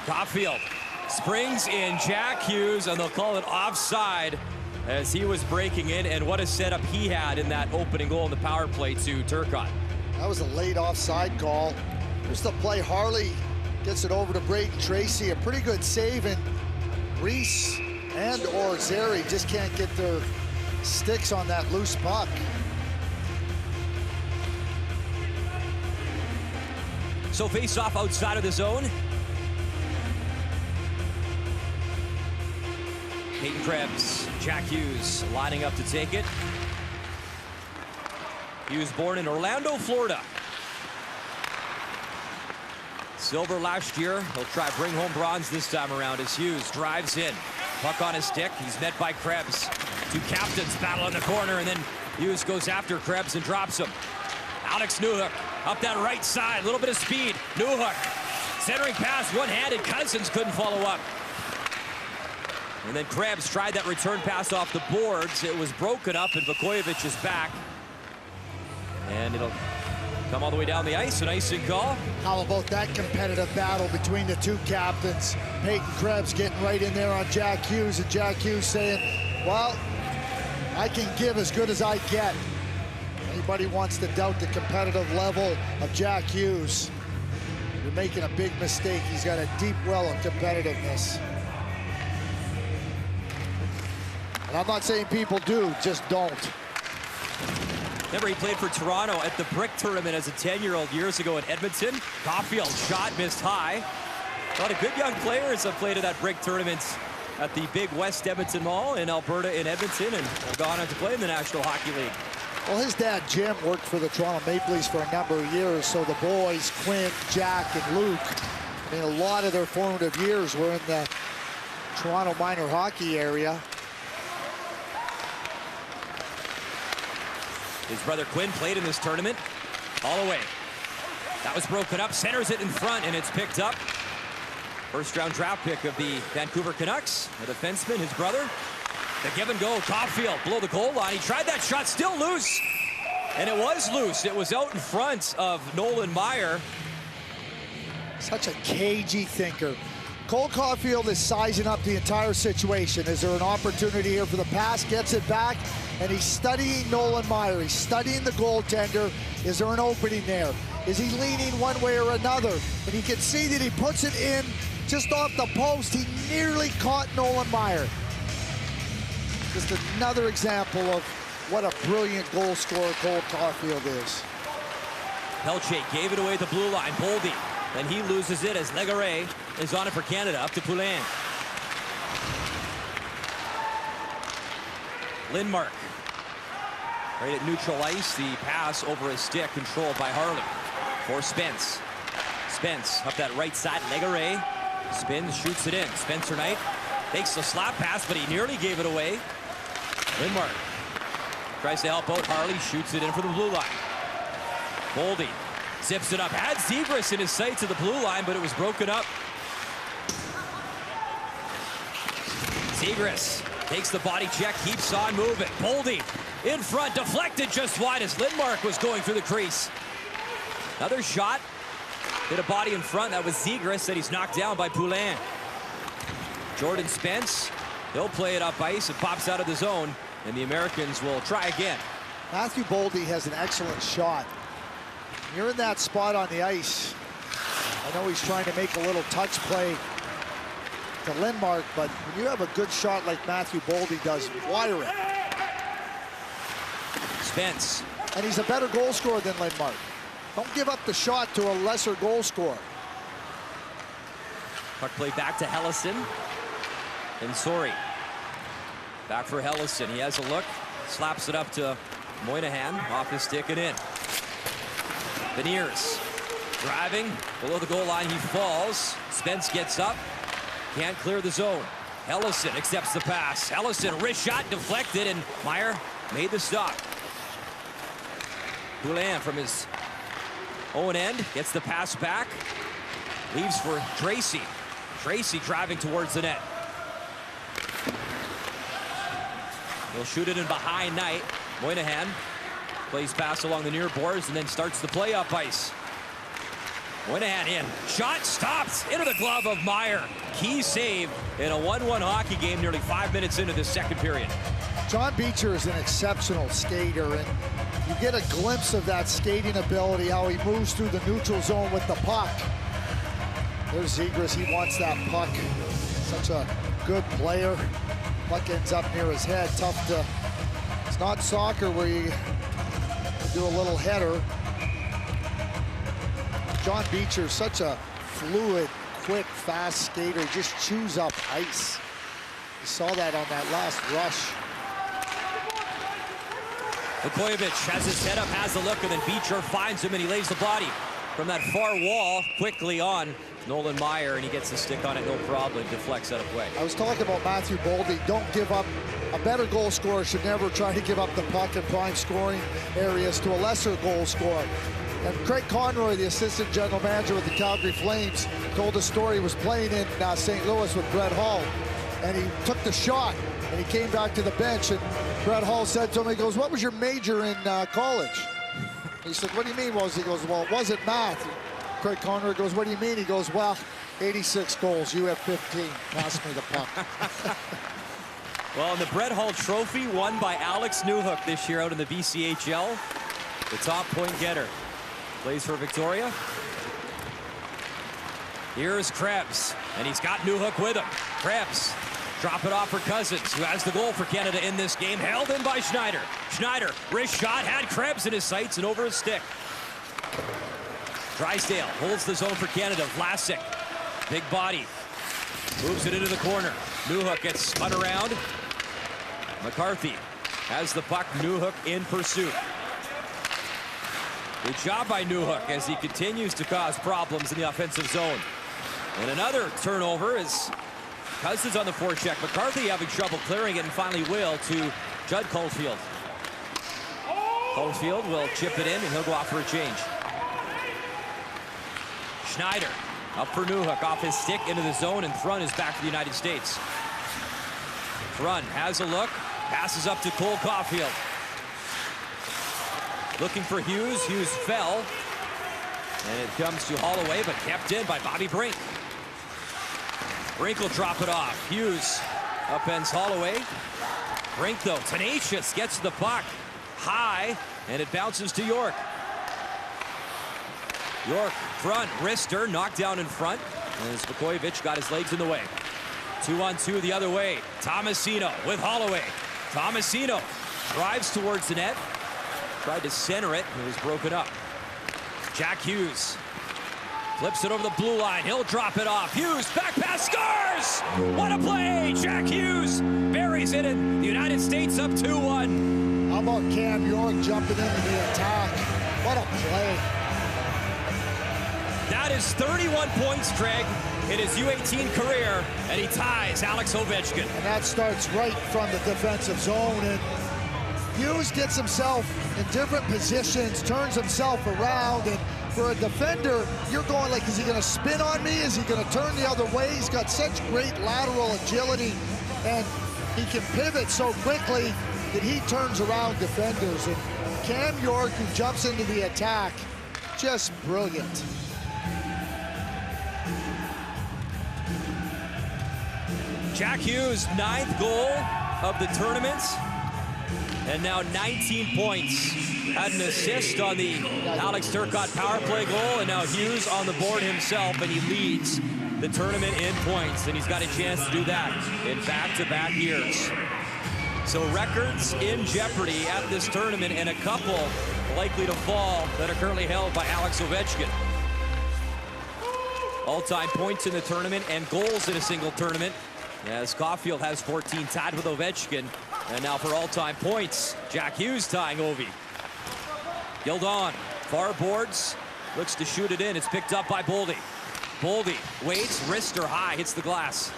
Caulfield springs in Jack Hughes, and they'll call it offside as he was breaking in. And what a setup he had in that opening goal in the power play to Turcotte. That was a late offside call. Just the play, Harley gets it over to Braden Tracy. A pretty good save, and Rees and or Zary just can't get their sticks on that loose puck. So face off outside of the zone. Peyton Krebs, Jack Hughes lining up to take it. He was born in Orlando, Florida. Silver last year. He'll try bring home bronze this time around as Hughes drives in. Puck on his stick. He's met by Krebs. Two captains battle in the corner, and then Hughes goes after Krebs and drops him. Alex Newhook up that right side. A little bit of speed. Newhook centering pass, one-handed. Cousins couldn't follow up. And then Krebs tried that return pass off the boards. It was broken up, and Vukojevic is back. And it'll come all the way down the ice. An icing call. How about that competitive battle between the two captains? Peyton Krebs getting right in there on Jack Hughes, and Jack Hughes saying, well, I can give as good as I get. Anybody wants to doubt the competitive level of Jack Hughes, you're making a big mistake. He's got a deep well of competitiveness. And I'm not saying people do, just don't. Remember, he played for Toronto at the Brick Tournament as a 10-year-old years ago in Edmonton. Caulfield shot missed high. A lot of good young players have played at that Brick Tournament at the big West Edmonton Mall in Alberta in Edmonton, and have gone on to play in the National Hockey League. Well, his dad, Jim, worked for the Toronto Maple Leafs for a number of years, so the boys, Quinn, Jack, and Luke, I mean, a lot of their formative years were in the Toronto minor hockey area. His brother Quinn played in this tournament. Holloway. That was broken up. Centers it in front, and it's picked up. First-round draft pick of the Vancouver Canucks. A defenseman, his brother. The give and go. Caulfield below the goal line. He tried that shot, still loose. And it was loose. It was out in front of Nolan Meyer. Such a cagey thinker. Cole Caulfield is sizing up the entire situation. Is there an opportunity here for the pass? Gets it back, and he's studying Nolan Meyer. He's studying the goaltender. Is there an opening there? Is he leaning one way or another? And you can see that he puts it in just off the post. He nearly caught Nolan Meyer. Just another example of what a brilliant goal scorer Cole Caulfield is. Pelche gave it away at the blue line. Boldy. Then he loses it as Legare is on it for Canada. Up to Poulin. Lindmark. Right at neutral ice. The pass over his stick controlled by Harley. For Spence. Spence up that right side. Legare spins, shoots it in. Spencer Knight takes the slap pass, but he nearly gave it away. Lindmark tries to help out Harley. Shoots it in for the blue line. Boldy zips it up. Had Zegras in his sight to the blue line, but it was broken up. Zegras takes the body check, keeps on moving. Boldy in front, deflected just wide as Lindmark was going through the crease. Another shot, hit a body in front. That was Zegras that he's knocked down by Poulin. Jordan Spence, he'll play it up ice. It pops out of the zone, and the Americans will try again. Matthew Boldy has an excellent shot. You're in that spot on the ice. I know he's trying to make a little touch play to Lindmark, but when you have a good shot like Matthew Boldy does, wire it. Spence. And he's a better goal scorer than Lindmark. Don't give up the shot to a lesser goal scorer. Puck play back to Hellison. And Sorry. Back for Hellison. He has a look. Slaps it up to Moynihan. Off his stick and in. Beniers driving below the goal line. He falls. Spence gets up. Can't clear the zone. Hellison accepts the pass. Hellison, wrist shot deflected, and Meyer made the stop. Poulin from his own end gets the pass back. Leaves for Tracy. Tracy driving towards the net. He'll shoot it in behind Knight. Moynihan plays pass along the near boards and then starts the play up ice. Moynihan in. Shot stops into the glove of Meyer. Key save in a 1-1 hockey game nearly 5 minutes into the second period. John Beecher is an exceptional skater, and you get a glimpse of that skating ability, how he moves through the neutral zone with the puck. There's Zegras. He wants that puck. Such a good player. Puck ends up near his head. Tough to not soccer where you do a little header. John Beecher, such a fluid, quick, fast skater, just chews up ice. You saw that on that last rush. Vukojevic has his head up, has a look, and then Beecher finds him, and he lays the body from that far wall quickly on Nolan Meyer, and he gets the stick on it, no problem, deflects out of play. I was talking about Matthew Boldy. Don't give up. A better goal scorer should never try to give up the puck in prime scoring areas to a lesser goal scorer. And Craig Conroy, the assistant general manager with the Calgary Flames, told a story. He was playing in St. Louis with Brett Hull, and he took the shot, and he came back to the bench, and Brett Hull said to him, he goes, "What was your major in college?" He said, "What do you mean?" He goes, "Well, it wasn't math." Craig Conroy goes, "What do you mean?" He goes, "Well, 86 goals, you have 15. Pass me the puck." Well, and the Brett Hull Trophy won by Alex Newhook this year out in the BCHL. The top point getter. Plays for Victoria. Here's Krebs, and he's got Newhook with him. Krebs, drop it off for Cousins, who has the goal for Canada in this game. Held in by Schneider. Schneider, wrist shot, had Krebs in his sights and over his stick. Drysdale holds the zone for Canada. Vlasic, big body, moves it into the corner. Newhook gets spun around. McCarthy has the puck. Newhook in pursuit. Good job by Newhook as he continues to cause problems in the offensive zone. And another turnover is Cousins on the forecheck. McCarthy having trouble clearing it, and finally will to Judd Caulfield. Caulfield will chip it in, and he'll go off for a change. Schneider up for Newhook, off his stick into the zone, and Thrun is back to the United States. Thrun has a look, passes up to Cole Caulfield. Looking for Hughes. Hughes fell. And it comes to Holloway, but kept in by Bobby Brink. Brink will drop it off. Hughes upends Holloway. Brink, though, tenacious, gets the puck high, and it bounces to York. York, front, wrister, knocked down in front. As Vukojevic got his legs in the way. 2-on-2 the other way. Tomasino with Holloway. Tomasino drives towards the net. Tried to center it, and it was broken up. Jack Hughes flips it over the blue line. He'll drop it off. Hughes, back pass, scores! What a play! Jack Hughes buries it, and the United States up 2-1. How about Cam York jumping into the attack? What a play. That is 31 points, Craig, in his U18 career, and he ties Alex Ovechkin. And that starts right from the defensive zone, and Hughes gets himself in different positions, turns himself around, and for a defender, you're going like, is he going to spin on me? Is he going to turn the other way? He's got such great lateral agility, and he can pivot so quickly that he turns around defenders. And Cam York, who jumps into the attack, just brilliant. Jack Hughes, 9th goal of the tournament. And now 19 points. Had an assist on the Alex Turcotte power play goal, and now Hughes on the board himself, and he leads the tournament in points, and he's got a chance to do that in back-to-back years. So records in jeopardy at this tournament, and a couple likely to fall that are currently held by Alex Ovechkin. All-time points in the tournament and goals in a single tournament, as Caulfield has 14, tied with Ovechkin. And now for all-time points, Jack Hughes tying Ovi. Gildon, far boards, looks to shoot it in. It's picked up by Boldy. Boldy waits, wrister high, hits the glass.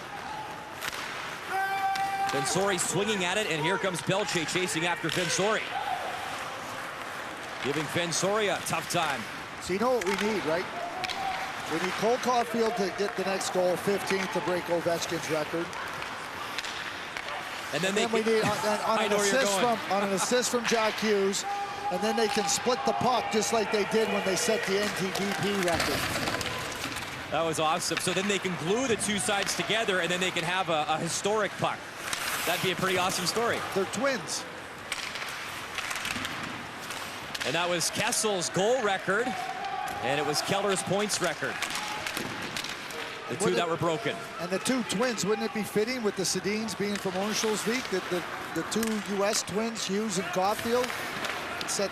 Fensori swinging at it, and here comes Pelche chasing after Fensori. Giving Fensori a tough time. So you know what we need, right? We need Cole Caulfield to get the next goal, 15th, to break Ovechkin's record. And then we need on an assist from Jack Hughes, and then they can split the puck just like they did when they set the NTDP record. That was awesome. So then they can glue the two sides together, and then they can have a historic puck. That'd be a pretty awesome story. They're twins. And that was Kessel's goal record, and it was Keller's points record. The two that were broken. And the two twins, wouldn't it be fitting with the Sedins being from Örnsköldsvik, that the two U.S. twins, Hughes and Caulfield, set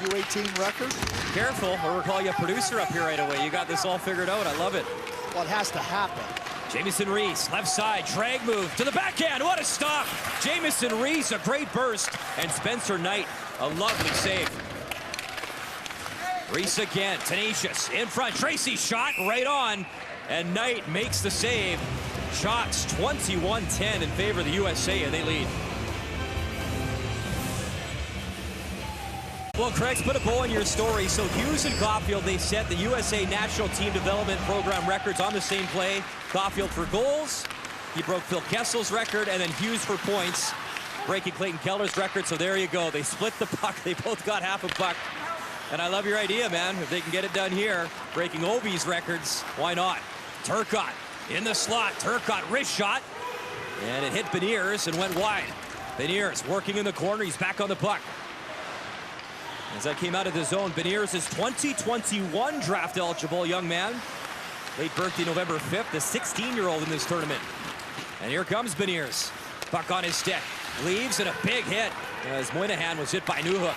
the U18 record? Careful, or we'll call you a producer up here right away. You got this all figured out. I love it. Well, it has to happen. Jamison Rees, left side, drag move to the backhand. What a stop! Jamison Rees, a great burst. And Spencer Knight, a lovely save. Rees again, tenacious, in front. Tracy shot right on. And Knight makes the save. Shots 21-10 in favor of the USA, and they lead. Well, Craig's put a bow on your story. So Hughes and Caulfield, they set the USA National Team Development Program records on the same play. Caulfield for goals. He broke Phil Kessel's record, and then Hughes for points, breaking Clayton Keller's record. So there you go. They split the puck. They both got half a puck. And I love your idea, man. If they can get it done here, breaking Ovi's records, why not? Turcotte in the slot. Turcotte wrist shot. And it hit Beniers and went wide. Beniers working in the corner. He's back on the puck. As that came out of the zone, Beniers is 2021 draft eligible young man. Late birthday November 5th, the 16-year-old in this tournament. And here comes Beniers. Puck on his stick. Leaves and a big hit as Moynihan was hit by Newhook.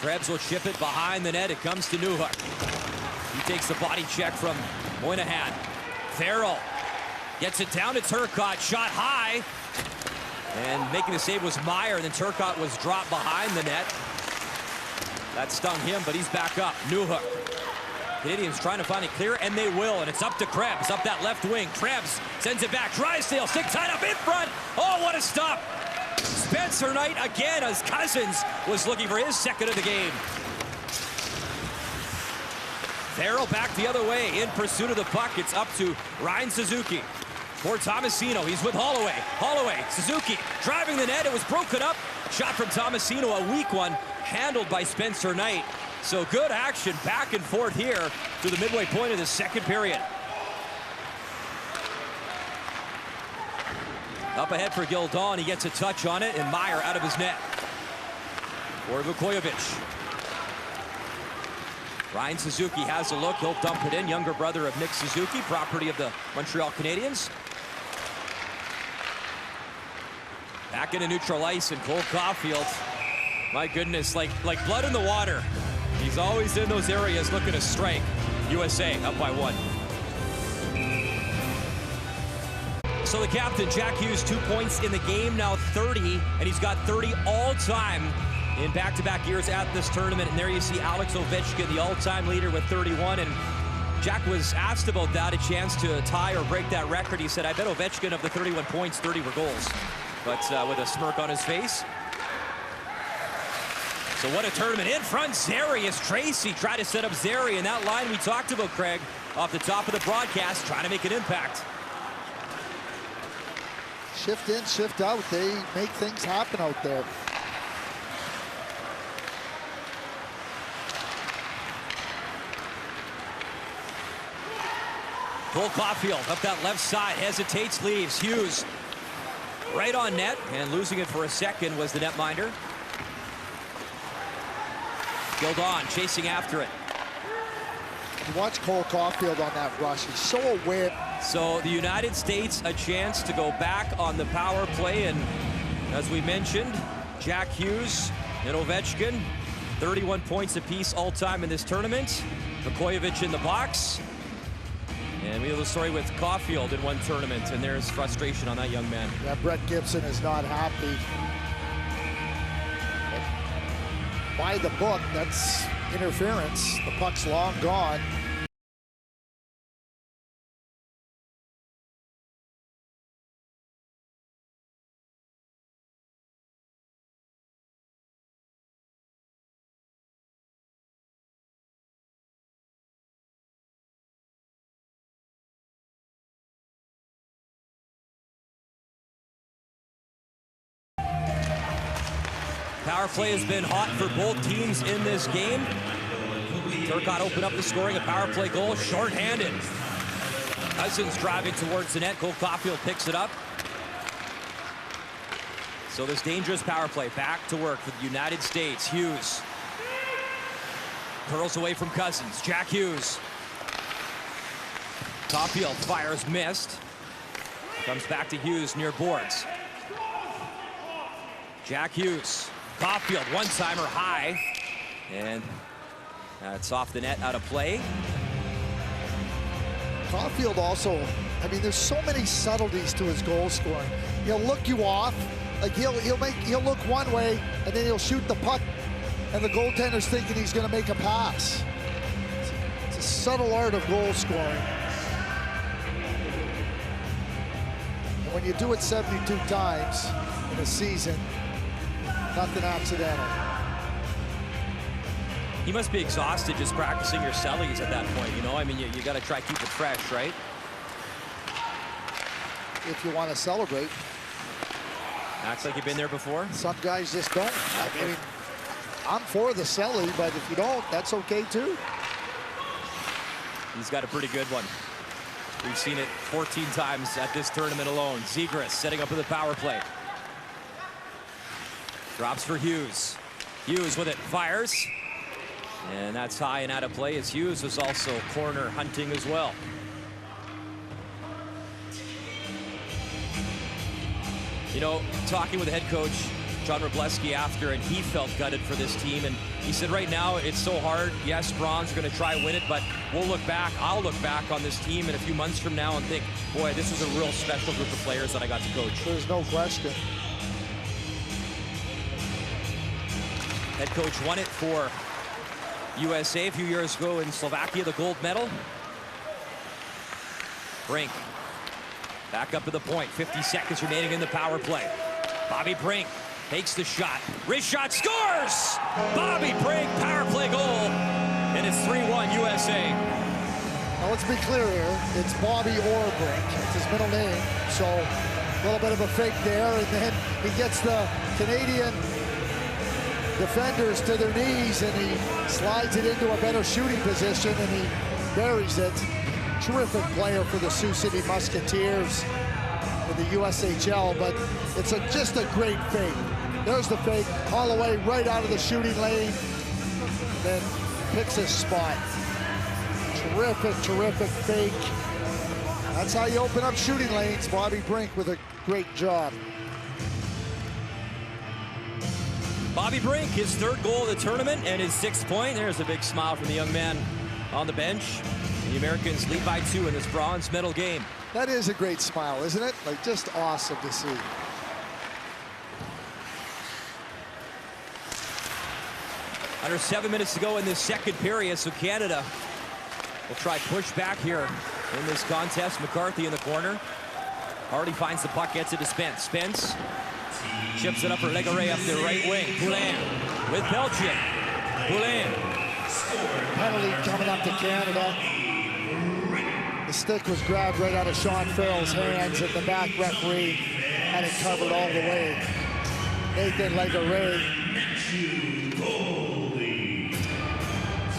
Krebs will chip it behind the net. It comes to Newhook. He takes the body check from Moynihan. Farrell gets it down to Turcotte. Shot high. And making the save was Meyer, and then Turcotte was dropped behind the net. That stung him, but he's back up. Newhook. Canadians trying to finally clear, and they will, and it's up to Krebs, up that left wing. Krebs sends it back. Drysdale, stick tied up in front. Oh, what a stop. Spencer Knight again, as Cousins was looking for his second of the game. Farrell back the other way in pursuit of the puck. It's up to Ryan Suzuki. For Tomasino, he's with Holloway. Holloway, Suzuki, driving the net. It was broken up. Shot from Tomasino, a weak one, handled by Spencer Knight. So good action back and forth here to the midway point of the second period. Up ahead for Gildon, he gets a touch on it, and Meyer out of his net. For Vukojevic. Ryan Suzuki has a look, he'll dump it in. Younger brother of Nick Suzuki, property of the Montreal Canadiens. Back into neutral ice, and Cole Caulfield, my goodness, like blood in the water. He's always in those areas looking to strike. USA up by 1. So the captain, Jack Hughes, 2 points in the game, now 30, and he's got 30 all-time in back-to-back years at this tournament. And there you see Alex Ovechkin, the all-time leader with 31. And Jack was asked about that, a chance to tie or break that record. He said, I bet Ovechkin of the 31 points, 30 were goals. But with a smirk on his face. So what a tournament. In front, Zary as Tracy tried to set up Zary. And that line we talked about, Craig, off the top of the broadcast, trying to make an impact. Shift in, shift out. They make things happen out there. Cole Caulfield up that left side, hesitates, leaves. Hughes right on net, and losing it for a second was the netminder. Gildon chasing after it. Watch Cole Caulfield on that rush. He's so aware. So the United States a chance to go back on the power play, and as we mentioned, Jack Hughes and Ovechkin, 31 points apiece all-time in this tournament. Vukojevic in the box. And we have a story with Caulfield in one tournament, and there's frustration on that young man. Yeah, Brett Gibson is not happy. But by the book, that's interference. The puck's long gone. Power play has been hot for both teams in this game. Turcotte opened up the scoring, a power play goal, short-handed. Cousins driving towards the net. Cole Caulfield picks it up. So this dangerous power play back to work for the United States. Hughes Curls away from Cousins. Jack Hughes. Caulfield fires, missed. Comes back to Hughes near boards. Jack Hughes. Caulfield, one-timer high. And that's off the net, out of play. Caulfield also, I mean, there's so many subtleties to his goal scoring. He'll look you off, like he'll look one way, and then he'll shoot the puck, and the goaltender's thinking he's going to make a pass. It's a subtle art of goal scoring. And when you do it 72 times in a season, nothing accidental. You must be exhausted just practicing your sellies at that point, you know? I mean, you got to try to keep it fresh, right? If you want to celebrate. Acts like you've been there before? Some guys just don't. I mean, I'm for the celly, but if you don't, that's okay too. He's got a pretty good one. We've seen it 14 times at this tournament alone. Zegras setting up with the power play. Drops for Hughes. Hughes with it, fires. And that's high and out of play, as Hughes was also corner hunting as well. You know, talking with the head coach, John Wroblewski, after, and he felt gutted for this team. And he said right now it's so hard. Yes, Braun's going to try win it, but we'll look back. I'll look back on this team in a few months from now and think, boy, this was a real special group of players that I got to coach. There's no question. Head coach won it for USA a few years ago in Slovakia, the gold medal. Brink back up to the point. 50 seconds remaining in the power play. Bobby Brink takes the shot. Wrist shot, scores! Bobby Brink, power play goal. And it's 3-1 USA. Now let's be clear here. It's Bobby or Brink. It's his middle name. So a little bit of a fake there. And then he gets the Canadian defenders to their knees, and he slides it into a better shooting position, and he buries it. Terrific player for the Sioux City Musketeers in the USHL, but it's just a great fake. There's the fake, all the way right out of the shooting lane, then picks his spot. Terrific, terrific fake. That's how you open up shooting lanes. Bobby Brink with a great job. Bobby Brink, his third goal of the tournament and his 6th point. There's a big smile from the young man on the bench. The Americans lead by 2 in this bronze medal game. That is a great smile, isn't it? Like, just awesome to see. Under 7 minutes to go in this second period, so Canada will try push back here in this contest. McCarthy in the corner. Hardy finds the puck, gets it to Spence. Spence chips it up for Legare up the right wing. Poulin with Belgium. Poulin. Penalty coming up to Canada. The stick was grabbed right out of Sean Farrell's hands, and the back referee had it covered all the way. Nathan Legare.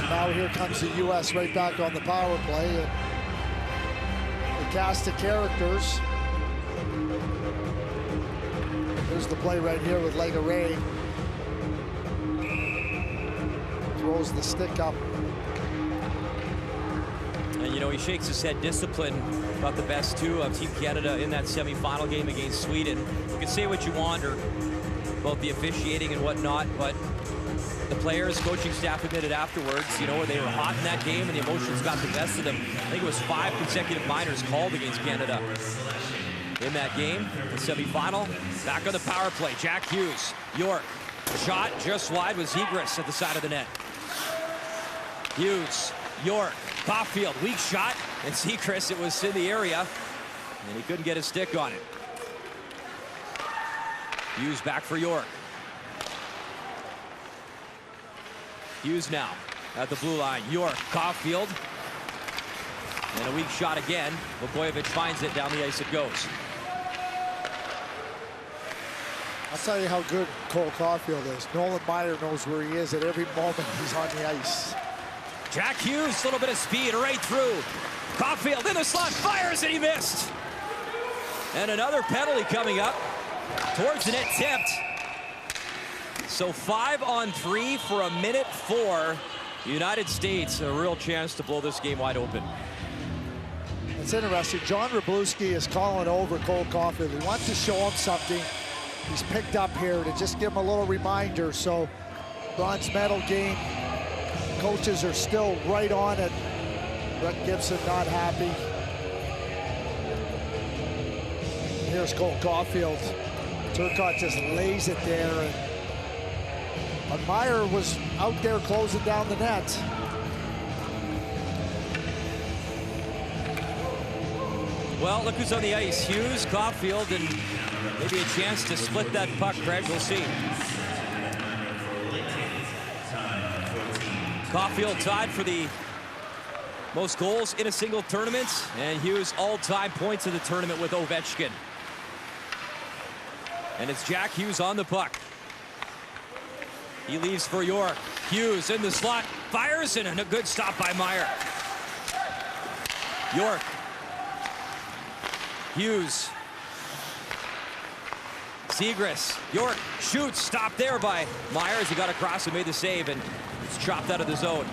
Now here comes the U.S. right back on the power play. And the cast of characters. Here's the play right here with Legare. Throws the stick up. And, you know, he shakes his head discipline about the best 2 of Team Canada in that semifinal game against Sweden. You can say what you want or about the officiating and whatnot, but the players, coaching staff admitted afterwards, you know, they were hot in that game and the emotions got the best of them. I think it was 5 consecutive minors called against Canada in that game, the semifinal. Back on the power play, Jack Hughes, York. Shot just wide with Zegras at the side of the net. Hughes, York, Caulfield, weak shot, and Zegras, it was in the area, and he couldn't get his stick on it. Hughes back for York. Hughes now at the blue line. York, Caulfield, and a weak shot again. Bobojevic finds it, down the ice it goes. I'll tell you how good Cole Caulfield is. Nolan Meyer knows where he is at every moment he's on the ice. Jack Hughes, a little bit of speed right through. Caulfield in the slot, fires, and he missed. And another penalty coming up towards the net, tipped. So 5-on-3 for a minute 4. United States, a real chance to blow this game wide open. It's interesting. John Wroblewski is calling over Cole Caulfield. He wants to show him something. He's picked up here to just give him a little reminder. So bronze medal game. Coaches are still right on it. Brett Gibson not happy. Here's Cole Caulfield. Turcotte just lays it there. But Meyer was out there closing down the net. Well, look who's on the ice. Hughes, Caulfield, and maybe a chance to split that puck, Craig. We'll see. Caulfield tied for the most goals in a single tournament, and Hughes all-time points in the tournament with Ovechkin. And it's Jack Hughes on the puck. He leaves for York. Hughes in the slot, fires, and a good stop by Meyer. York. Hughes. Zegras. York shoots, stopped there by Meyer as he got across and made the save, and it's chopped out of the zone.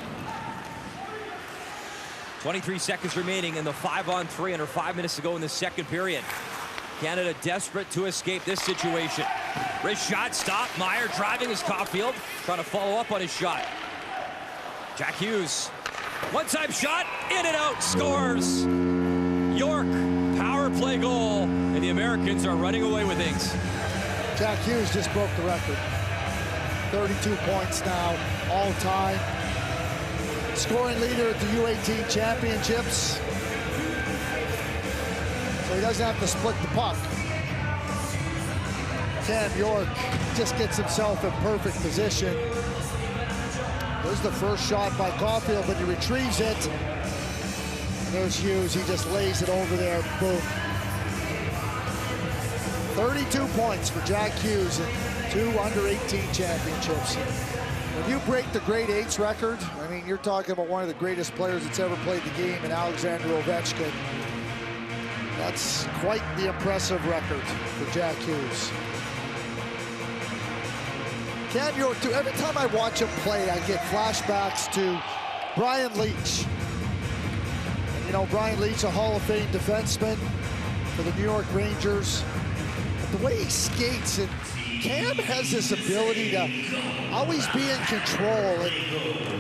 23 seconds remaining in the 5-on-3 under 5 minutes to go in the second period. Canada desperate to escape this situation. Wrist shot, stop. Meyer driving his Caulfield, trying to follow up on his shot. Jack Hughes. One-time shot, in and out, scores. York, power play goal, and the Americans are running away with things. Jack Hughes just broke the record. 32 points now, all time. Scoring leader at the U18 championships. So he doesn't have to split the puck. Cam York just gets himself in perfect position. There's the first shot by Caulfield, but he retrieves it. And there's Hughes, he just lays it over there, boom. 32 points for Jack Hughes in 2 under-18 championships. When you break the grade 8s record, I mean, you're talking about one of the greatest players that's ever played the game in Alexander Ovechkin. That's quite the impressive record for Jack Hughes. Cam York, too. Every time I watch him play, I get flashbacks to Brian Leetch. And, you know, Brian Leetch, a Hall of Fame defenseman for the New York Rangers. But the way he skates, and Cam has this ability to always be in control. And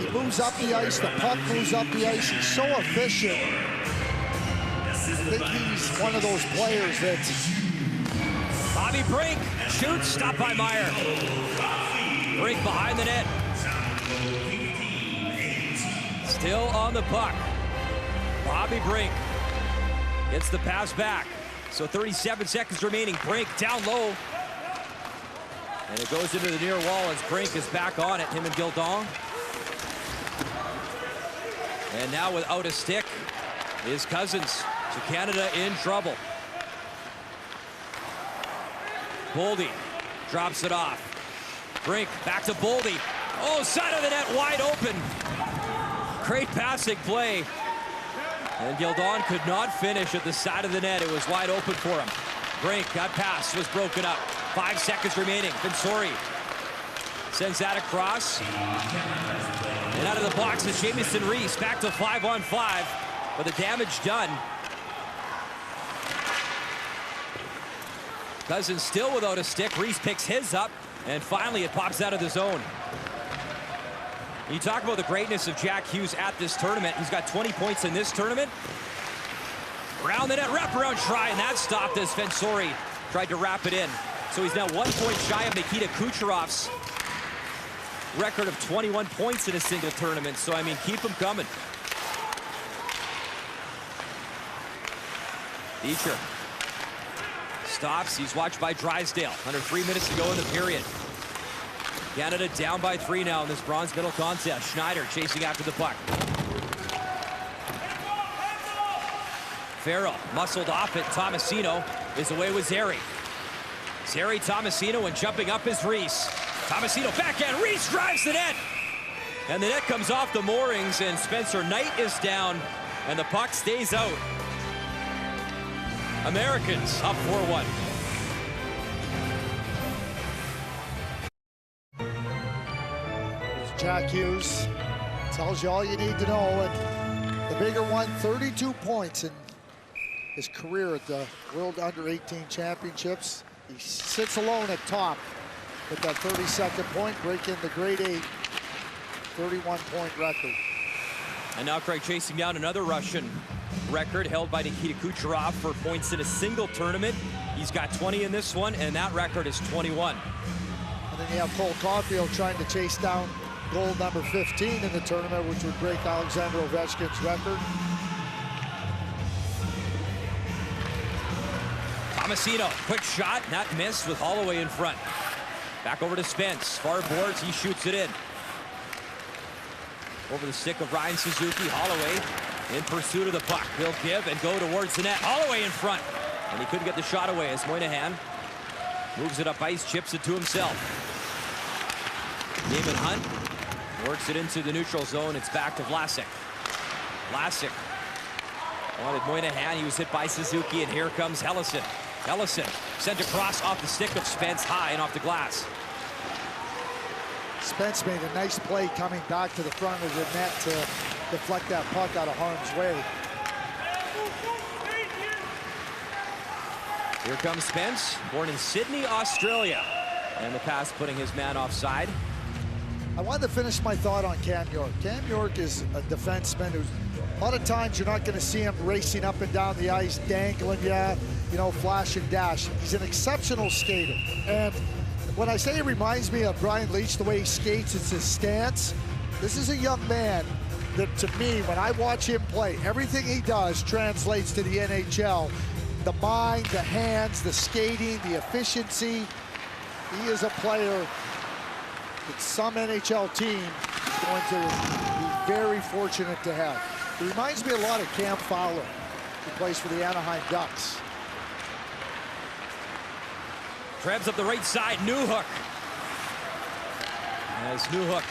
he moves up the ice, the puck moves up the ice. He's so efficient. I think he's one of those players that... Bobby Brink shoots, stopped by Meyer. Brink behind the net. Still on the puck. Bobby Brink gets the pass back. So 37 seconds remaining. Brink down low. And it goes into the near wall as Brink is back on it, him and Gildon. And now without a stick is Cousins. So Canada in trouble. Boldy drops it off. Brink back to Boldy. Oh, side of the net wide open. Great passing play. And Gildon could not finish at the side of the net. It was wide open for him. Brink, that pass was broken up. 5 seconds remaining. Vinsori sends that across. And out of the box is Jamieson Reese. Back to 5-on-5. But the damage done. Cousins still without a stick. Reese picks his up. And finally it pops out of the zone. You talk about the greatness of Jack Hughes at this tournament. He's got 20 points in this tournament. Around the net, wraparound try, and that stopped as Vinsori tried to wrap it in. So he's now 1 point shy of Nikita Kucherov's record of 21 points in a single tournament. So, I mean, keep him coming. Beecher stops. He's watched by Drysdale. Under 3 minutes to go in the period. Canada down by 3 now in this bronze medal contest. Schneider chasing after the puck. Farrell muscled off it. Tomasino is away with Zeri. Zeri, Tomasino, and jumping up is Reese. Tomasino backhand. Reese drives the net. And the net comes off the moorings, and Spencer Knight is down, and the puck stays out. Americans up 4-1. Jack Hughes Tells you all you need to know. And the bigger one, 32 points in his career at the World Under-18 Championships. He sits alone at top with that 32nd point, breaking the grade 8 31-point record. And now Craig chasing down another Russian record held by Nikita Kucherov for points in a single tournament. He's got 20 in this one, and that record is 21. And then you have Cole Caulfield trying to chase down gold number 15 in the tournament, which would break Alexander Ovechkin's record. Tomasino, quick shot, not missed with Holloway in front. Back over to Spence, far boards, he shoots it in. Over the stick of Ryan Suzuki, Holloway in pursuit of the puck. He'll give and go towards the net. Holloway in front, and he couldn't get the shot away as Moynihan moves it up ice, chips it to himself. Damon Hunt works it into the neutral zone. It's back to Vlasic. Vlasic wanted Moynihan. He was hit by Suzuki, and here comes Helleson. Helleson sent across off the stick of Spence, high and off the glass. Spence made a nice play coming back to the front of the net to deflect that puck out of harm's way. Here comes Spence, born in Sydney, Australia. And the pass putting his man offside. I wanted to finish my thought on Cam York. Cam York is a defenseman who's, a lot of times you're not going to see him racing up and down the ice, dangling, you know, flash and dash. He's an exceptional skater. And when I say he reminds me of Brian Leach, the way he skates, it's his stance. This is a young man that, to me, when I watch him play, everything he does translates to the NHL. The mind, the hands, the skating, the efficiency. He is a player that some NHL team is going to be very fortunate to have. He reminds me a lot of Cam Fowler, who plays for the Anaheim Ducks. Krebs up the right side, Newhook. As Newhook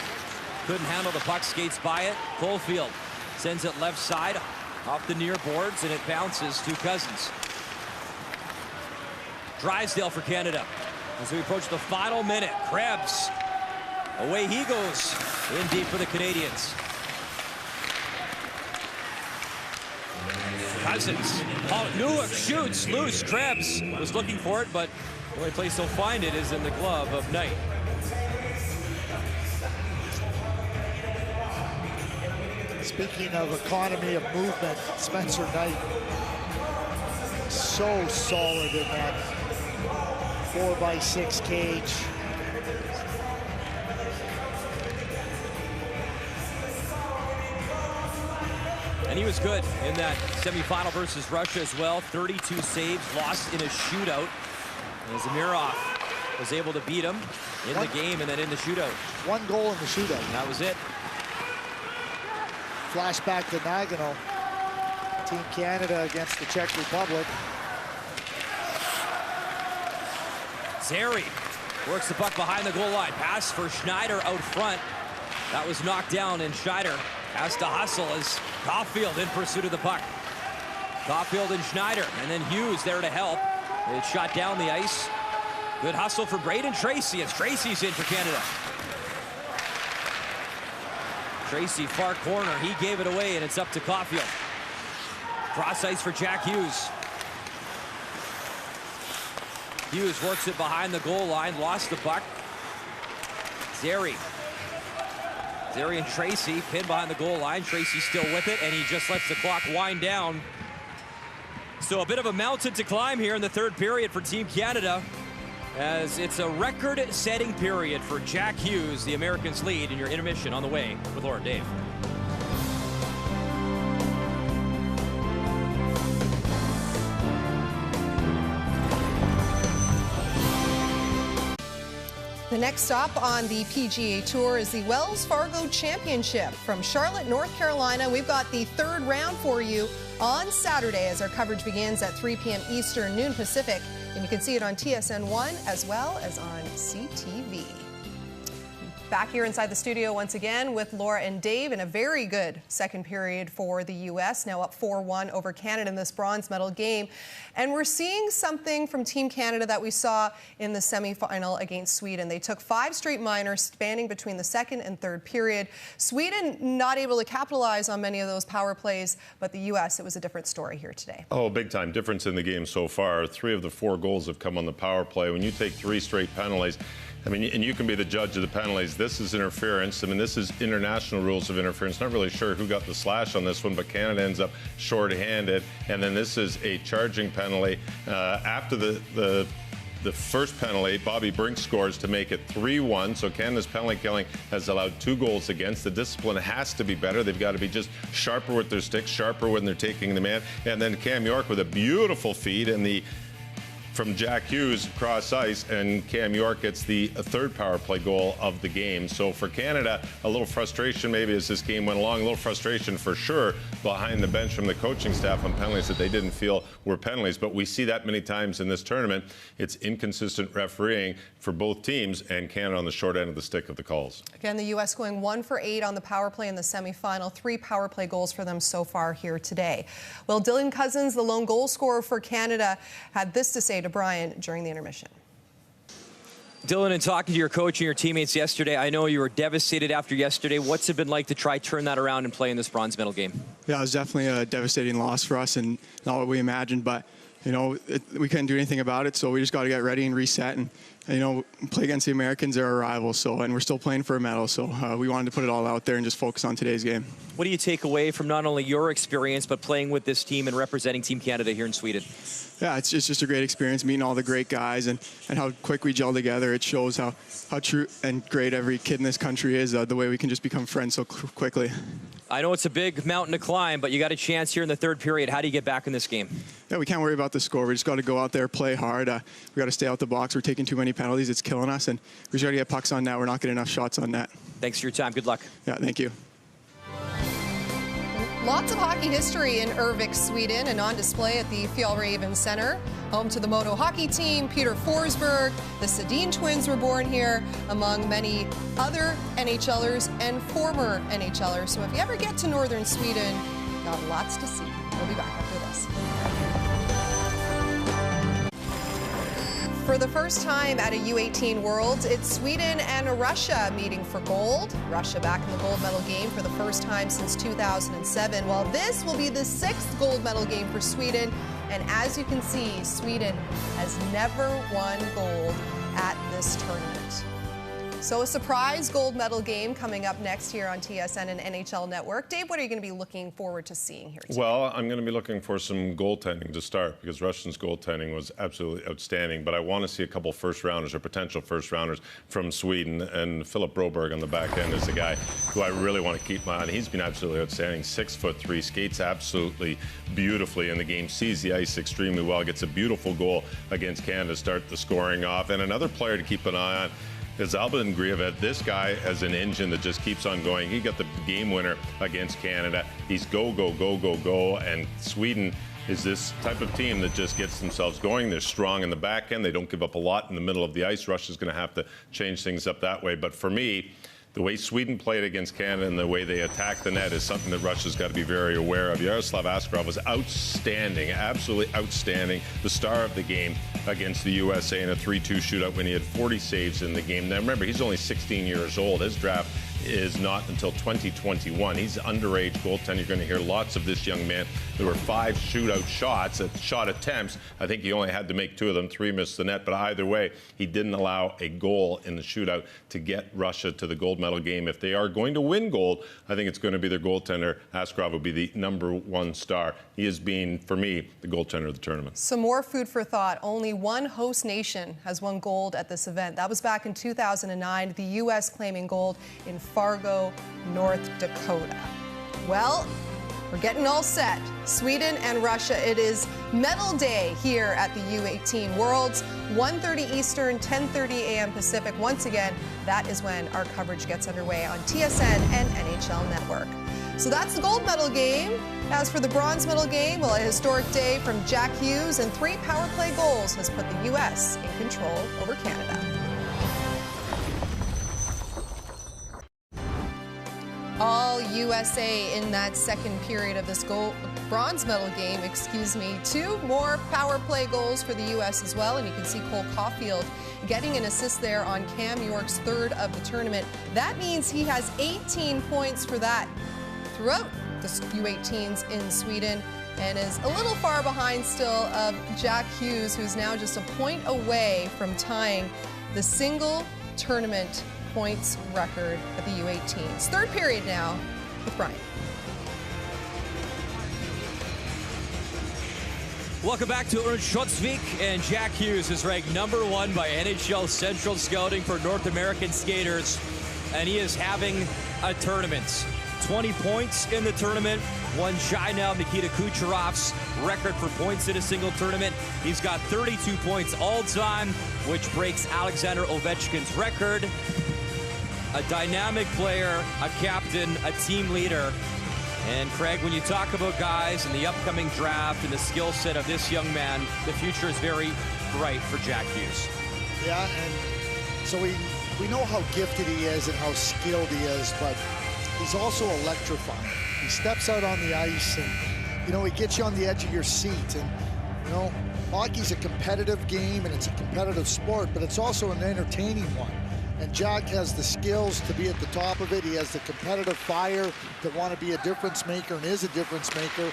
couldn't handle the puck, skates by it. Caulfield sends it left side, off the near boards, and it bounces to Cousins. Drysdale for Canada. As we approach the final minute, Krebs, away he goes, in deep for the Canadians. Cousins, Newhook shoots, loose, Krebs was looking for it, but the only place he'll find it is in the glove of Knight. Speaking of economy of movement, Spencer Knight, so solid in that 4x6 cage. And he was good in that semifinal versus Russia as well. 32 saves, lost in a shootout. And Zamirov was able to beat him in the game and then in the shootout. One goal in the shootout. And that was it. Flashback to Nagano. Team Canada against the Czech Republic. Zary works the puck behind the goal line. Pass for Schneider out front. That was knocked down, and Schneider has to hustle as Caulfield in pursuit of the puck. Caulfield and Schneider, and then Hughes there to help. It's shot down the ice. Good hustle for Braden Tracy as Tracy's in for Canada. Tracy, far corner, he gave it away, and it's up to Caulfield. Cross ice for Jack Hughes. Hughes works it behind the goal line, lost the puck. Zary and Tracy pinned behind the goal line. Tracy still with it, and he just lets the clock wind down. So a bit of a mountain to climb here in the third period for Team Canada, as it's a record-setting period for Jack Hughes. The Americans lead in your intermission on the way with Laura Dave. The next stop on the PGA Tour is the Wells Fargo Championship. From Charlotte, North Carolina, we've got the third round for you on Saturday as our coverage begins at 3 p.m. Eastern, noon Pacific. And you can see it on TSN 1 as well as on CTV. Back here inside the studio once again with Laura and Dave in a very good second period for the U.S. Now up 4-1 over Canada in this bronze medal game. And we're seeing something from Team Canada that we saw in the semifinal against Sweden. They took 5 straight minors spanning between the second and third period. Sweden not able to capitalize on many of those power plays, but the U.S., it was a different story here today. Oh, big time difference in the game so far. 3 of the 4 goals have come on the power play. When you take 3 straight penalties, I mean, and you can be the judge of the penalties. This is interference. I mean, this is international rules of interference. Not really sure who got the slash on this one, but Canada ends up short-handed. And then this is a charging penalty. After the first penalty, Bobby Brink scores to make it 3-1. So Canada's penalty killing has allowed 2 goals against. The discipline has to be better. They've got to be just sharper with their sticks, sharper when they're taking the man. And then Cam York with a beautiful feed and from Jack Hughes cross ice, and Cam York gets the 3rd power play goal of the game. So for Canada, a little frustration maybe as this game went along, a little frustration for sure behind the bench from the coaching staff on penalties that they didn't feel were penalties. But we see that many times in this tournament. It's inconsistent refereeing for both teams, and Canada on the short end of the stick of the calls. Again, the U.S. going 1 for 8 on the power play in the semifinal. 3 power play goals for them so far here today. Well, Dylan Cousins, the lone goal scorer for Canada, had this to say to Brian during the intermission. Dylan, in talking to your coach and your teammates yesterday, I know you were devastated after yesterday. What's it been like to try turn that around and play in this bronze medal game? Yeah, it was definitely a devastating loss for us and not what we imagined, but you know, we couldn't do anything about it, so we just got to get ready and reset and you know, play against the Americans. They're our rivals, and we're still playing for a medal, so we wanted to put it all out there and just focus on today's game. What do you take away from not only your experience, but playing with this team and representing Team Canada here in Sweden? Yeah, it's just a great experience, meeting all the great guys and how quick we gel together. It shows how true and great every kid in this country is, the way we can just become friends so quickly. I know it's a big mountain to climb, but you got a chance here in the 3rd period. How do you get back in this game? Yeah, we can't worry about the score. We just got to go out there, play hard. We got to stay out the box. We're taking too many penalties. It's killing us, and we just got to get pucks on net. We're not getting enough shots on net. Thanks for your time. Good luck. Yeah, thank you. Lots of hockey history in Örnsköldsvik, Sweden, and on display at the Fjällräven Center. Home to the Modo hockey team, Peter Forsberg. The Sedin twins were born here, among many other NHLers and former NHLers. So if you ever get to northern Sweden, got lots to see. We'll be back after this. For the first time at a U18 Worlds, it's Sweden and Russia meeting for gold. Russia back in the gold medal game for the first time since 2007. Well, this will be the 6th gold medal game for Sweden. And as you can see, Sweden has never won gold at this tournament. So a surprise gold medal game coming up next here on TSN and NHL Network. Dave, what are you going to be looking forward to seeing here today? Well, I'm going to be looking for some goaltending to start because Russia's goaltending was absolutely outstanding. But I want to see a couple first-rounders or potential first-rounders from Sweden. And Philip Broberg on the back end is the guy who I really want to keep my eye on. He's been absolutely outstanding. 6'3", skates absolutely beautifully in the game, sees the ice extremely well, gets a beautiful goal against Canada to start the scoring off. And another player to keep an eye on is Albin Grieved. This guy has an engine that just keeps on going. He got the game winner against Canada. He's go, go, go, go, go. And Sweden is this type of team that just gets themselves going. They're strong in the back end. They don't give up a lot in the middle of the ice. Russia's going to have to change things up that way. But for me, the way Sweden played against Canada and the way they attacked the net is something that Russia's got to be very aware of. Yaroslav Askarov was outstanding, absolutely outstanding, the star of the game against the USA in a 3-2 shootout when he had 40 saves in the game. Now remember, he's only 16 years old. His draft is not until 2021. He's underage goaltender. You're going to hear lots of this young man. There were 5 shootout shots, shot attempts. I think he only had to make 2 of them. 3 missed the net. But either way, he didn't allow a goal in the shootout to get Russia to the gold medal game. If they are going to win gold, I think it's going to be their goaltender. Askarov will be the #1 star. He has been, for me, the goaltender of the tournament. Some more food for thought. Only one host nation has won gold at this event. That was back in 2009, the U.S. claiming gold in Fargo, North Dakota. Well, we're getting all set. Sweden and Russia. It is medal day here at the U18 Worlds. 1:30 Eastern, 10:30 a.m. Pacific. Once again, that is when our coverage gets underway on TSN and NHL Network. So that's the gold medal game. As for the bronze medal game, well, a historic day from Jack Hughes, and 3 power play goals has put the U.S. in control over Canada. USA in that second period of this bronze medal game, 2 more power play goals for the U.S. as well, and you can see Cole Caulfield getting an assist there on Cam York's third of the tournament. That means he has 18 points for that throughout the U18s in Sweden, and is a little far behind still of Jack Hughes, who's now just a point away from tying the single tournament points record at the U18s. Third period now with Brian. Welcome back to Ernst Schutzvik, and Jack Hughes is ranked #1 by NHL Central Scouting for North American skaters, and he is having a tournament. 20 points in the tournament, one shy now of Nikita Kucherov's record for points in a single tournament. He's got 32 points all time, which breaks Alexander Ovechkin's record. A dynamic player, a captain, a team leader. And Craig, when you talk about guys in the upcoming draft and the skill set of this young man, the future is very bright for Jack Hughes. Yeah, and so we know how gifted he is and how skilled he is, but he's also electrifying. He steps out on the ice and, you know, he gets you on the edge of your seat. And, you know, hockey's a competitive game and it's a competitive sport, but it's also an entertaining one. And Jack has the skills to be at the top of it. He has the competitive fire to want to be a difference maker and is a difference maker.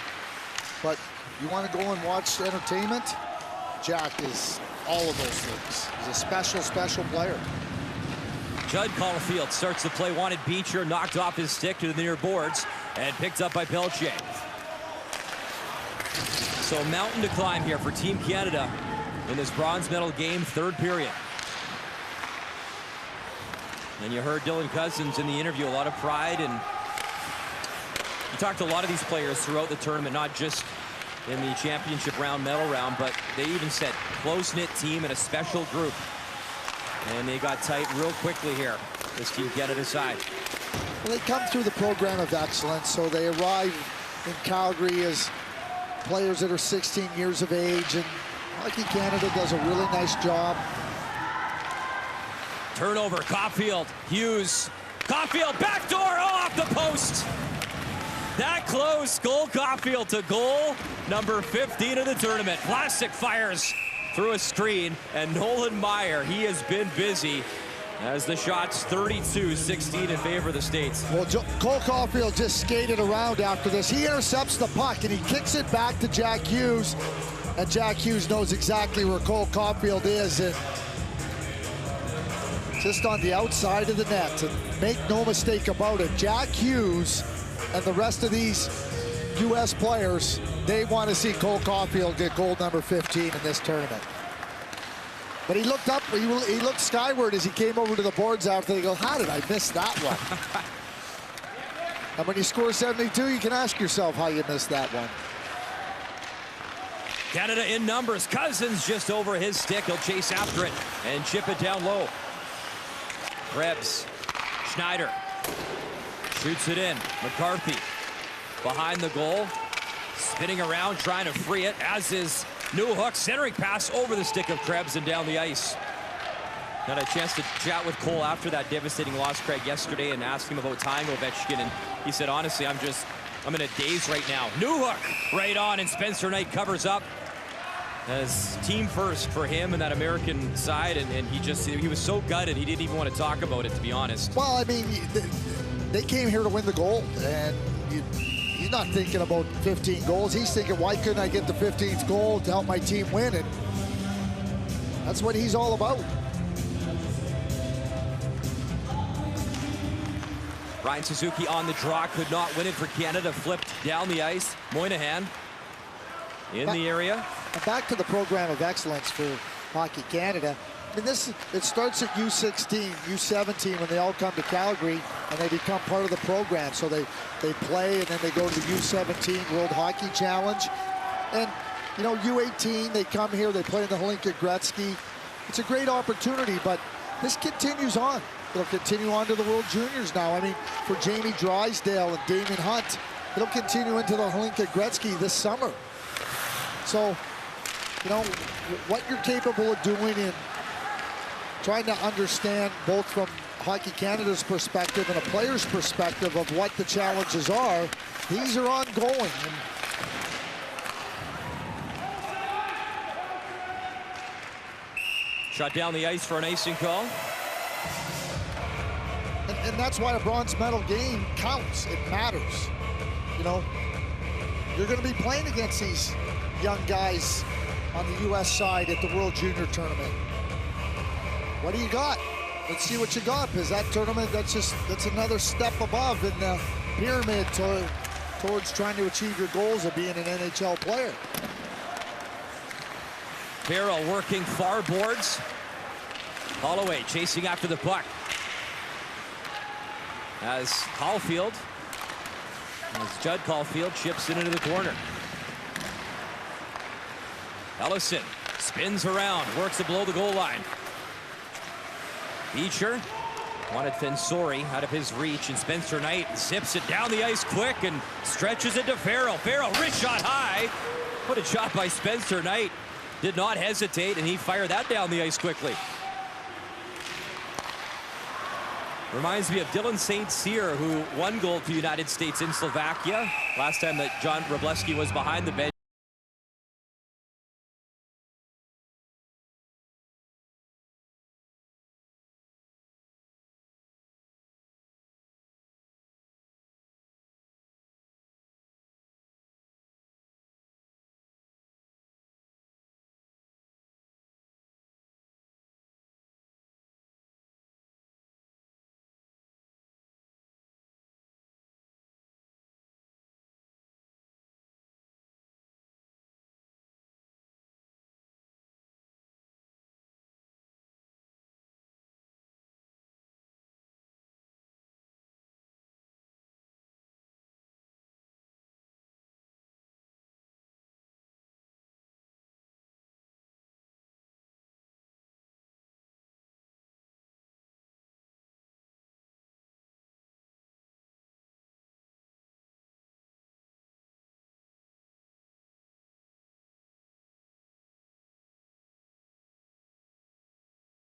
But you want to go and watch entertainment? Jack is all of those things. He's a special, special player. Judd Caulfield starts the play. Wanted Beecher, knocked off his stick to the near boards and picked up by Pelche. So a mountain to climb here for Team Canada in this bronze medal game, third period. And you heard Dylan Cousins in the interview, a lot of pride, and he talked to a lot of these players throughout the tournament, not just in the championship round, medal round, but they even said close-knit team and a special group. And they got tight real quickly here, this Team Canada side. Well, they come through the program of excellence, so they arrive in Calgary as players that are 16 years of age, and Hockey Canada does a really nice job. Turnover, Caulfield, Hughes, Caulfield, backdoor, off the post. That close, Cole Caulfield to goal number 15 of the tournament. Vlasic fires through a screen, and Nolan Meyer, he has been busy as the shot's 32-16 in favor of the States. Well, Cole Caulfield just skated around after this. He intercepts the puck, and he kicks it back to Jack Hughes, and Jack Hughes knows exactly where Cole Caulfield is, and just on the outside of the net. And make no mistake about it, Jack Hughes and the rest of these U.S. players, they want to see Cole Caulfield get goal number 15 in this tournament. But he looked up, he looked skyward as he came over to the boards after. They go, how did I miss that one? And when you score 72, you can ask yourself how you missed that one. Canada in numbers. Cousins just over his stick. He'll chase after it and chip it down low. Krebs, Schneider shoots it in. McCarthy behind the goal, spinning around, trying to free it, as is Newhook, centering pass over the stick of Krebs and down the ice. Had a chance to chat with Cole after that devastating loss, Craig, yesterday, and asked him about tying Ovechkin, and he said, honestly, I'm in a daze right now. Newhook right on, and Spencer Knight covers up. As team first for him and that American side, and he was so gutted he didn't even want to talk about it, to be honest. Well, I mean, they came here to win the gold, and he's not thinking about 15 goals. He's thinking, why couldn't I get the 15th goal to help my team win? And that's what he's all about. Ryan Suzuki on the draw, could not win it for Canada, flipped down the ice. Moynihan in the area. And back to the program of excellence for Hockey Canada. I mean, it starts at U16, U17 when they all come to Calgary and they become part of the program. So they play and then they go to the U17 World Hockey Challenge. And, you know, U18, they come here, they play in the Hlinka Gretzky. It's a great opportunity, but this continues on. It'll continue on to the World Juniors now. I mean, for Jamie Drysdale and Damon Hunt, it'll continue into the Hlinka Gretzky this summer. So, you know, what you're capable of doing in trying to understand both from Hockey Canada's perspective and a player's perspective of what the challenges are, these are ongoing. Shot down the ice for an icing call. And that's why a bronze medal game counts. It matters. You know, you're going to be playing against these young guys on the U.S. side at the World Junior Tournament. What do you got? Let's see what you got, because that tournament, that's another step above in the pyramid towards trying to achieve your goals of being an NHL player. Farrell working far boards. Holloway chasing after the puck. As Judd Caulfield chips it into the corner. Ellison spins around, works it below the goal line. Beecher wanted Fensori out of his reach, and Spencer Knight zips it down the ice quick and stretches it to Farrell. Farrell, wrist shot high. What a shot by Spencer Knight. Did not hesitate, and he fired that down the ice quickly. Reminds me of Dylan St. Cyr, who won gold for the United States in Slovakia last time that John Wroblewski was behind the bench.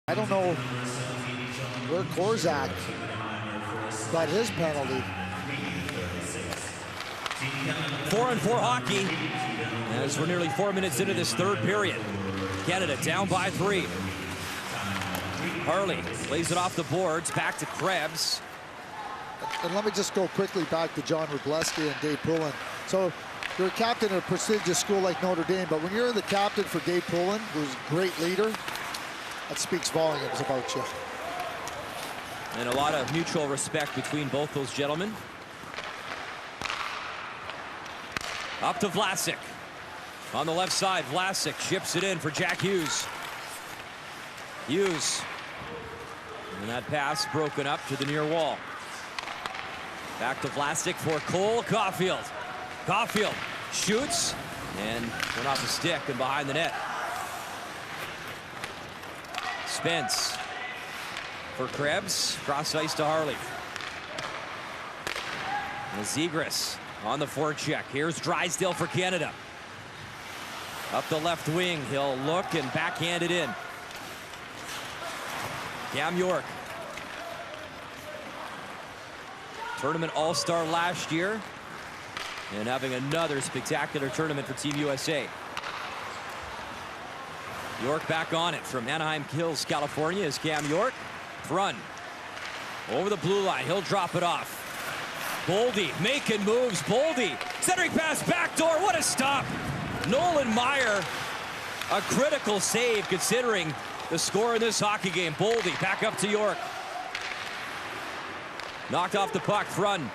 I don't know where Korzak got his penalty. 4-on-4 hockey as we're nearly 4 minutes into this third period. Canada down by 3. Harley lays it off the boards, back to Krebs. And let me just go quickly back to John Wroblewski and Dave Poulin. So you're a captain at a prestigious school like Notre Dame, but when you're the captain for Dave Poulin, who's a great leader, that speaks volumes about you. And a lot of mutual respect between both those gentlemen. Up to Vlasic. On the left side, Vlasic ships it in for Jack Hughes. Hughes. And that pass broken up to the near wall. Back to Vlasic for Cole Caulfield. Caulfield shoots and went off the stick and behind the net. Spence for Krebs, cross ice to Harley. And Zegras on the forecheck. Here's Drysdale for Canada. Up the left wing, he'll look and backhand it in. Cam York. Tournament All-Star last year, and having another spectacular tournament for Team USA. York back on it from Anaheim Hills, California, is Cam York. Run over the blue line. He'll drop it off. Boldy making moves. Boldy centering pass backdoor. What a stop. Nolan Meyer, a critical save considering the score in this hockey game. Boldy back up to York. Knocked off the puck. Run.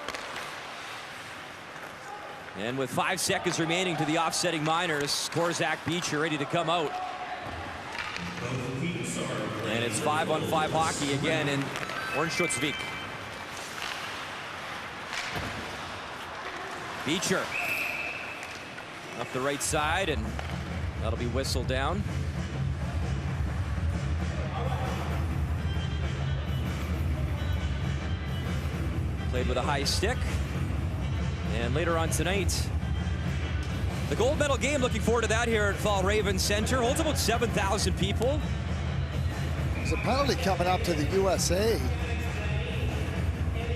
And with 5 seconds remaining to the offsetting Miners, Korzak Beecher ready to come out. And it's 5-on-5 hockey again in Örnsköldsvik. Beecher up the right side, and that'll be whistled down. Played with a high stick. And later on tonight, the gold medal game, looking forward to that here at Fall-Raven Center. Holds about 7,000 people. There's a penalty coming up to the USA.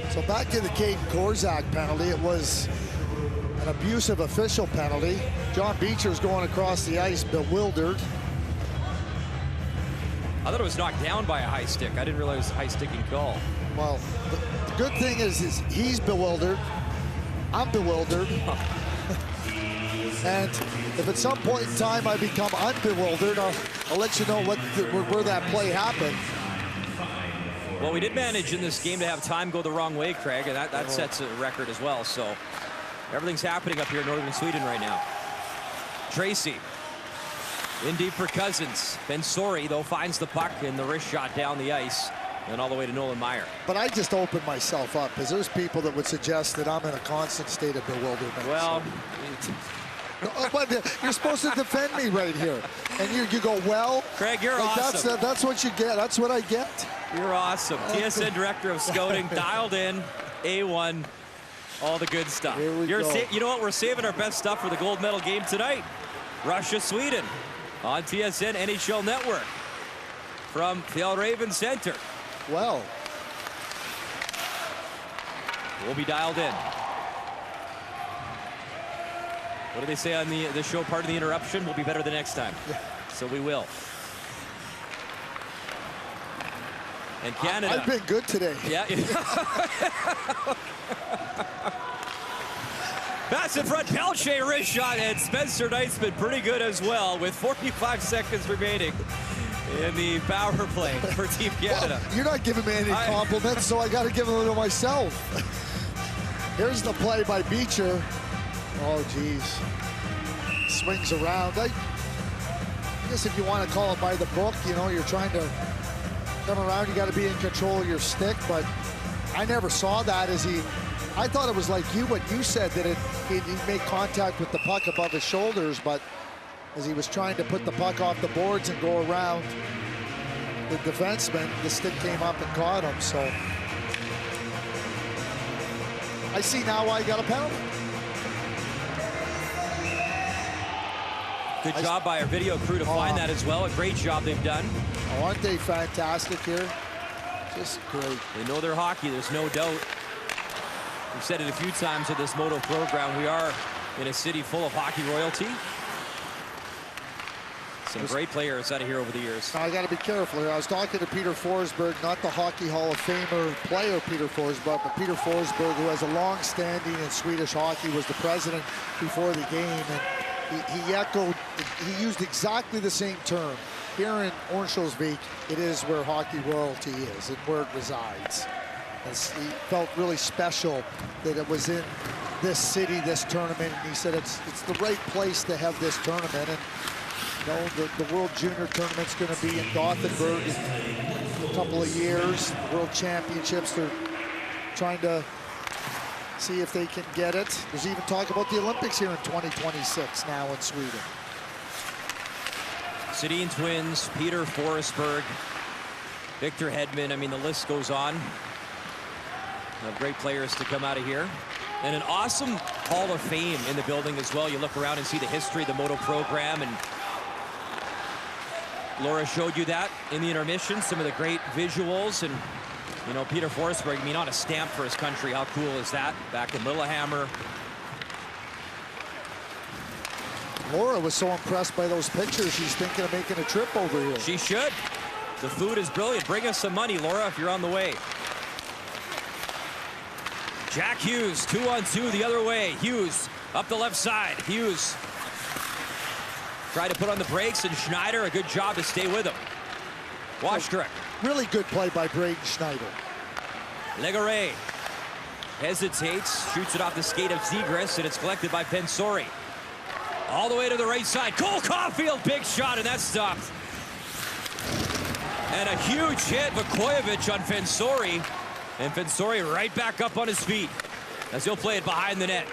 So back to the Caden Korzak penalty. It was an abusive official penalty. John Beecher's going across the ice bewildered. I thought it was knocked down by a high stick. I didn't realize it was a high sticking call. Well, the good thing is he's bewildered. I'm bewildered. And if at some point in time I become unbewildered, I'll let you know where that play happened. Well, we did manage in this game to have time go the wrong way, Craig, and that sets a record as well. So everything's happening up here in northern Sweden right now. Tracy in deep for Cousins. Fensori, though, finds the puck in the wrist shot down the ice and all the way to Nolan Meyer. But I just opened myself up because there's people that would suggest that I'm in a constant state of bewilderment. Well, but you're supposed to defend me right here, and you go, well, Craig, you're awesome. That's what you get. That's what I get. You're awesome. TSN Director of Scouting, dialed in, A1, all the good stuff. Here we go. You know what? We're saving our best stuff for the gold medal game tonight. Russia, Sweden, on TSN NHL Network from Fjällräven Center. Well, we'll be dialed in. What do they say on the show? Part of the interruption. We'll be better the next time. Yeah. So we will. And Canada. I've been good today. Yeah. Pass in front, Pelche wrist shot, and Spencer Knight's been pretty good as well with 45 seconds remaining in the power play for Team Canada. Well, you're not giving me any compliments, so I got to give them to myself. Here's the play by Beecher. Oh, geez. Swings around. I guess if you want to call it by the book, you know, you're trying to come around, you got to be in control of your stick, but I never saw that as I thought it was like what you said, that he made contact with the puck above his shoulders, but as he was trying to put the puck off the boards and go around the defenseman, the stick came up and caught him, so I see now why he got a penalty. Good job by our video crew to find that as well. A great job they've done. Oh, aren't they fantastic here? Just great. They know their hockey, there's no doubt. We've said it a few times with this Moto program. We are in a city full of hockey royalty. Some great players out of here over the years. I got to be careful here. I was talking to Peter Forsberg, not the Hockey Hall of Famer player Peter Forsberg, but Peter Forsberg, who has a long standing in Swedish hockey, was the president before the game, and he used exactly the same term. Here in Örnsköldsvik, it is where hockey royalty is and where it resides. He felt really special that it was in this city, this tournament, and he said it's the right place to have this tournament. And you know, the World Junior Tournament's going to be in Gothenburg in a couple of years. The World Championships, they're trying to see if they can get it. There's even talk about the Olympics here in 2026 now in Sweden. Sedin twins, Peter Forsberg, Victor Hedman. I mean, the list goes on. Great players to come out of here. And an awesome Hall of Fame in the building as well. You look around and see the history of the Moto program, and Laura showed you that in the intermission, some of the great visuals. And you know, Peter Forsberg, I mean, on a stamp for his country. How cool is that? Back in Lillehammer. Laura was so impressed by those pictures, she's thinking of making a trip over here. She should. The food is brilliant. Bring us some money, Laura, if you're on the way. Jack Hughes, 2-on-2 the other way. Hughes up the left side. Hughes tried to put on the brakes, and Schneider, a good job to stay with him. Watch direct. Really good play by Braden Schneider. Legare hesitates, shoots it off the skate of Zegras, and it's collected by Fensori. All the way to the right side. Cole Caulfield, big shot, and that's stopped. And a huge hit, Vukovic on Fensori. And Fensori right back up on his feet as he'll play it behind the net.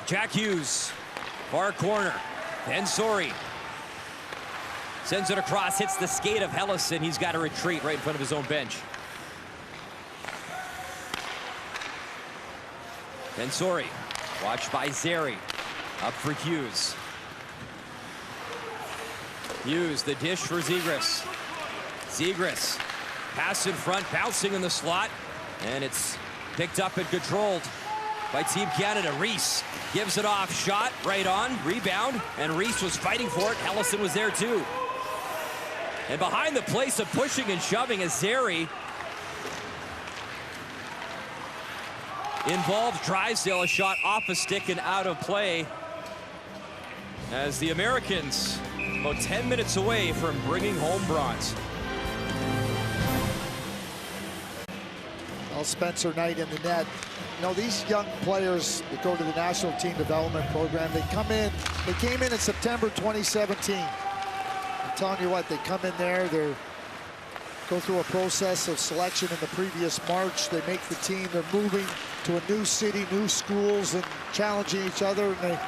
Jack Hughes, far corner. Fensori sends it across, hits the skate of Hellison. He's got to retreat right in front of his own bench. Fensori, watched by Zeri. Up for Hughes. Hughes, the dish for Zegras. Zegras, pass in front, bouncing in the slot. And it's picked up and controlled by Team Canada. Reese gives it off, shot right on, rebound, and Reese was fighting for it. Ellison was there too. And behind the play, some pushing and shoving as Zeri involved Drysdale. A shot off a stick and out of play as the Americans about 10 minutes away from bringing home bronze. Well, Spencer Knight in the net. You know, these young players that go to the National Team Development Program, they came in September 2017. I'm telling you what, they come in there, they go through a process of selection in the previous March. They make the team, they're moving to a new city, new schools, and challenging each other. And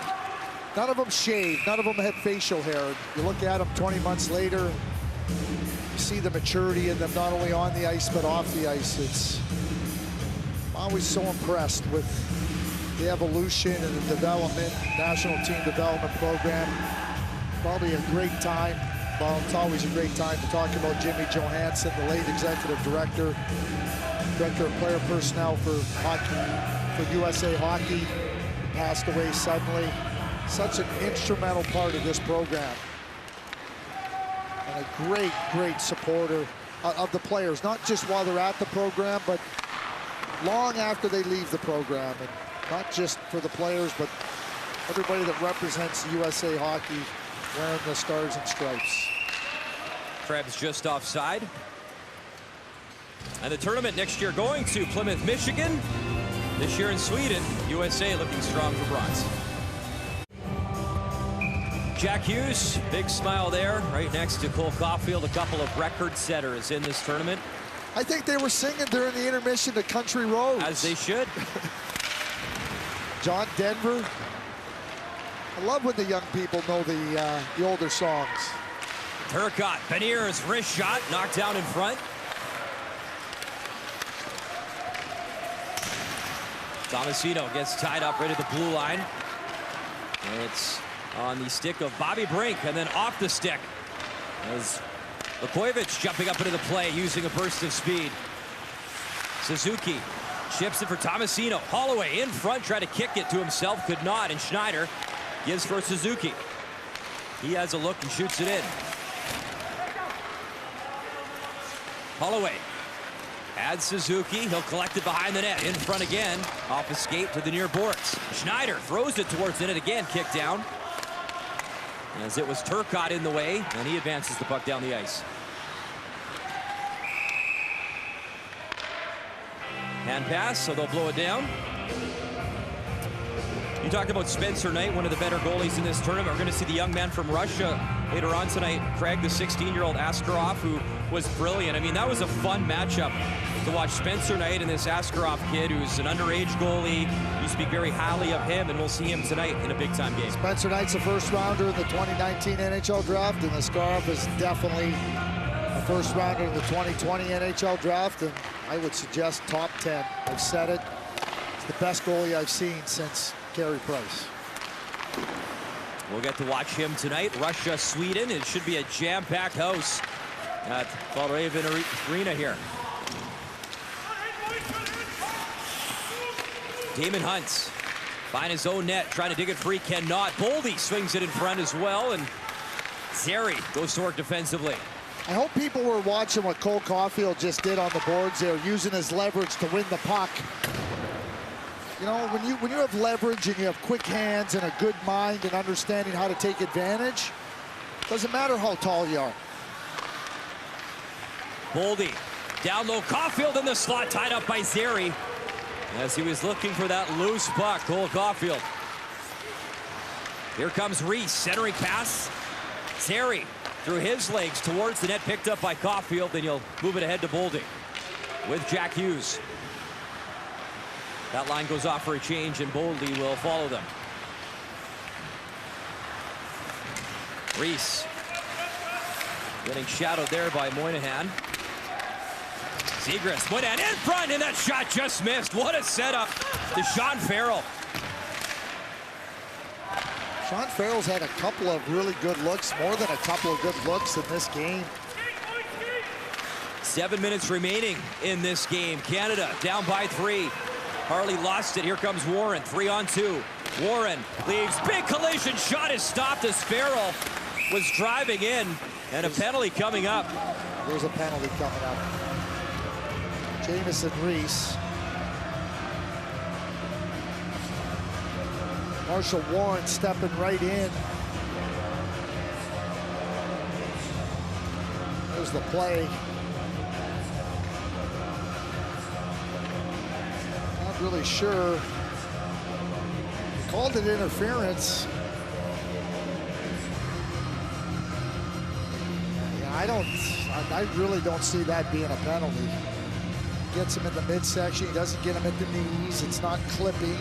none of them shaved, none of them had facial hair. You look at them 20 months later, you see the maturity in them, not only on the ice, but off the ice. I'm always so impressed with the evolution and the development, National Team Development Program. Probably a great time. Well, it's always a great time to talk about Jimmy Johansson, the late executive director of player personnel for hockey, for USA Hockey, passed away suddenly. Such an instrumental part of this program. And a great supporter of the players, not just while they're at the program, but long after they leave the program. And not just for the players, but everybody that represents USA Hockey wearing the stars and stripes. Krebs just offside. And the tournament next year going to Plymouth, Michigan. This year in Sweden, USA looking strong for bronze. Jack Hughes, big smile there, right next to Cole Caulfield, a couple of record setters in this tournament. I think they were singing during the intermission to Country Roads. As they should. John Denver. I love when the young people know the older songs. Turcotte, Beniers, wrist shot, knocked down in front. Tomasino gets tied up right at the blue line. And it's on the stick of Bobby Brink, and then off the stick as Lukovic jumping up into the play using a burst of speed. Suzuki chips it for Tomasino. Holloway in front, tried to kick it to himself, could not, and Schneider gives for Suzuki. He has a look and shoots it in. Holloway adds Suzuki. He'll collect it behind the net. In front again. Off escape to the near boards. Schneider throws it towards the net again. Kick down. As it was Turcotte in the way, and he advances the puck down the ice. Hand pass, so they'll blow it down. You talked about Spencer Knight, one of the better goalies in this tournament. We're going to see the young man from Russia later on tonight, Craig, the 16-year-old Askarov, who was brilliant. I mean, that was a fun matchup to watch Spencer Knight and this Askarov kid, who's an underage goalie. You speak very highly of him, and we'll see him tonight in a big-time game. Spencer Knight's a first-rounder in the 2019 NHL draft, and Askarov is definitely a first-rounder in the 2020 NHL draft, and I would suggest top 10. I've said it. It's the best goalie I've seen since Carey Price. We'll get to watch him tonight. Russia, Sweden. It should be a jam-packed house at Valraven Arena here. Damon Hunt's find his own net, trying to dig it free, cannot. Boldy swings it in front as well, and Zeri goes to work defensively. I hope people were watching what Cole Caulfield just did on the boards there, using his leverage to win the puck. You know, when you have leverage and you have quick hands and a good mind and understanding how to take advantage, doesn't matter how tall you are. Boldy down low, Caulfield in the slot, tied up by Zeri as he was looking for that loose puck. Cole Caulfield. Here comes Reese, centering pass. Zeri through his legs towards the net, picked up by Caulfield. Then you'll move it ahead to Boldy with Jack Hughes. That line goes off for a change, and Boldy will follow them. Reese getting shadowed there by Moynihan. Zegras, Moynihan in front, and that shot just missed. What a setup to Sean Farrell. Sean Farrell's had a couple of really good looks, more than a couple of good looks in this game. 7 minutes remaining in this game. Canada down by 3. Harley lost it. Here comes Warren. 3-on-2. Warren leaves. Big collision. Shot is stopped as Farrell was driving in. And a penalty coming up. There's a penalty coming up. Jamison Reese. Marshall Warren stepping right in. There's the play. Not really sure. He called it interference. Yeah, I really don't see that being a penalty. Gets him in the midsection. He doesn't get him at the knees. It's not clipping.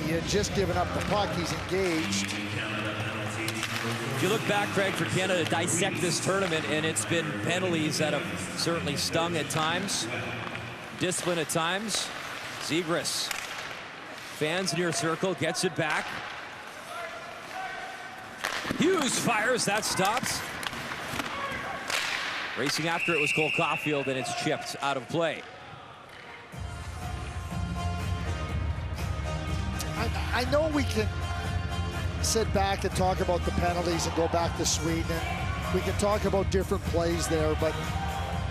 He had just given up the puck. He's engaged. If you look back, Craig, for Canada to dissect this tournament, and it's been penalties that have certainly stung at times, discipline at times. Zegras, fans near circle, gets it back. Hughes fires, that stops. Racing after it was Cole Caulfield, and it's chipped out of play. I know we can sit back and talk about the penalties and go back to Sweden. We can talk about different plays there, but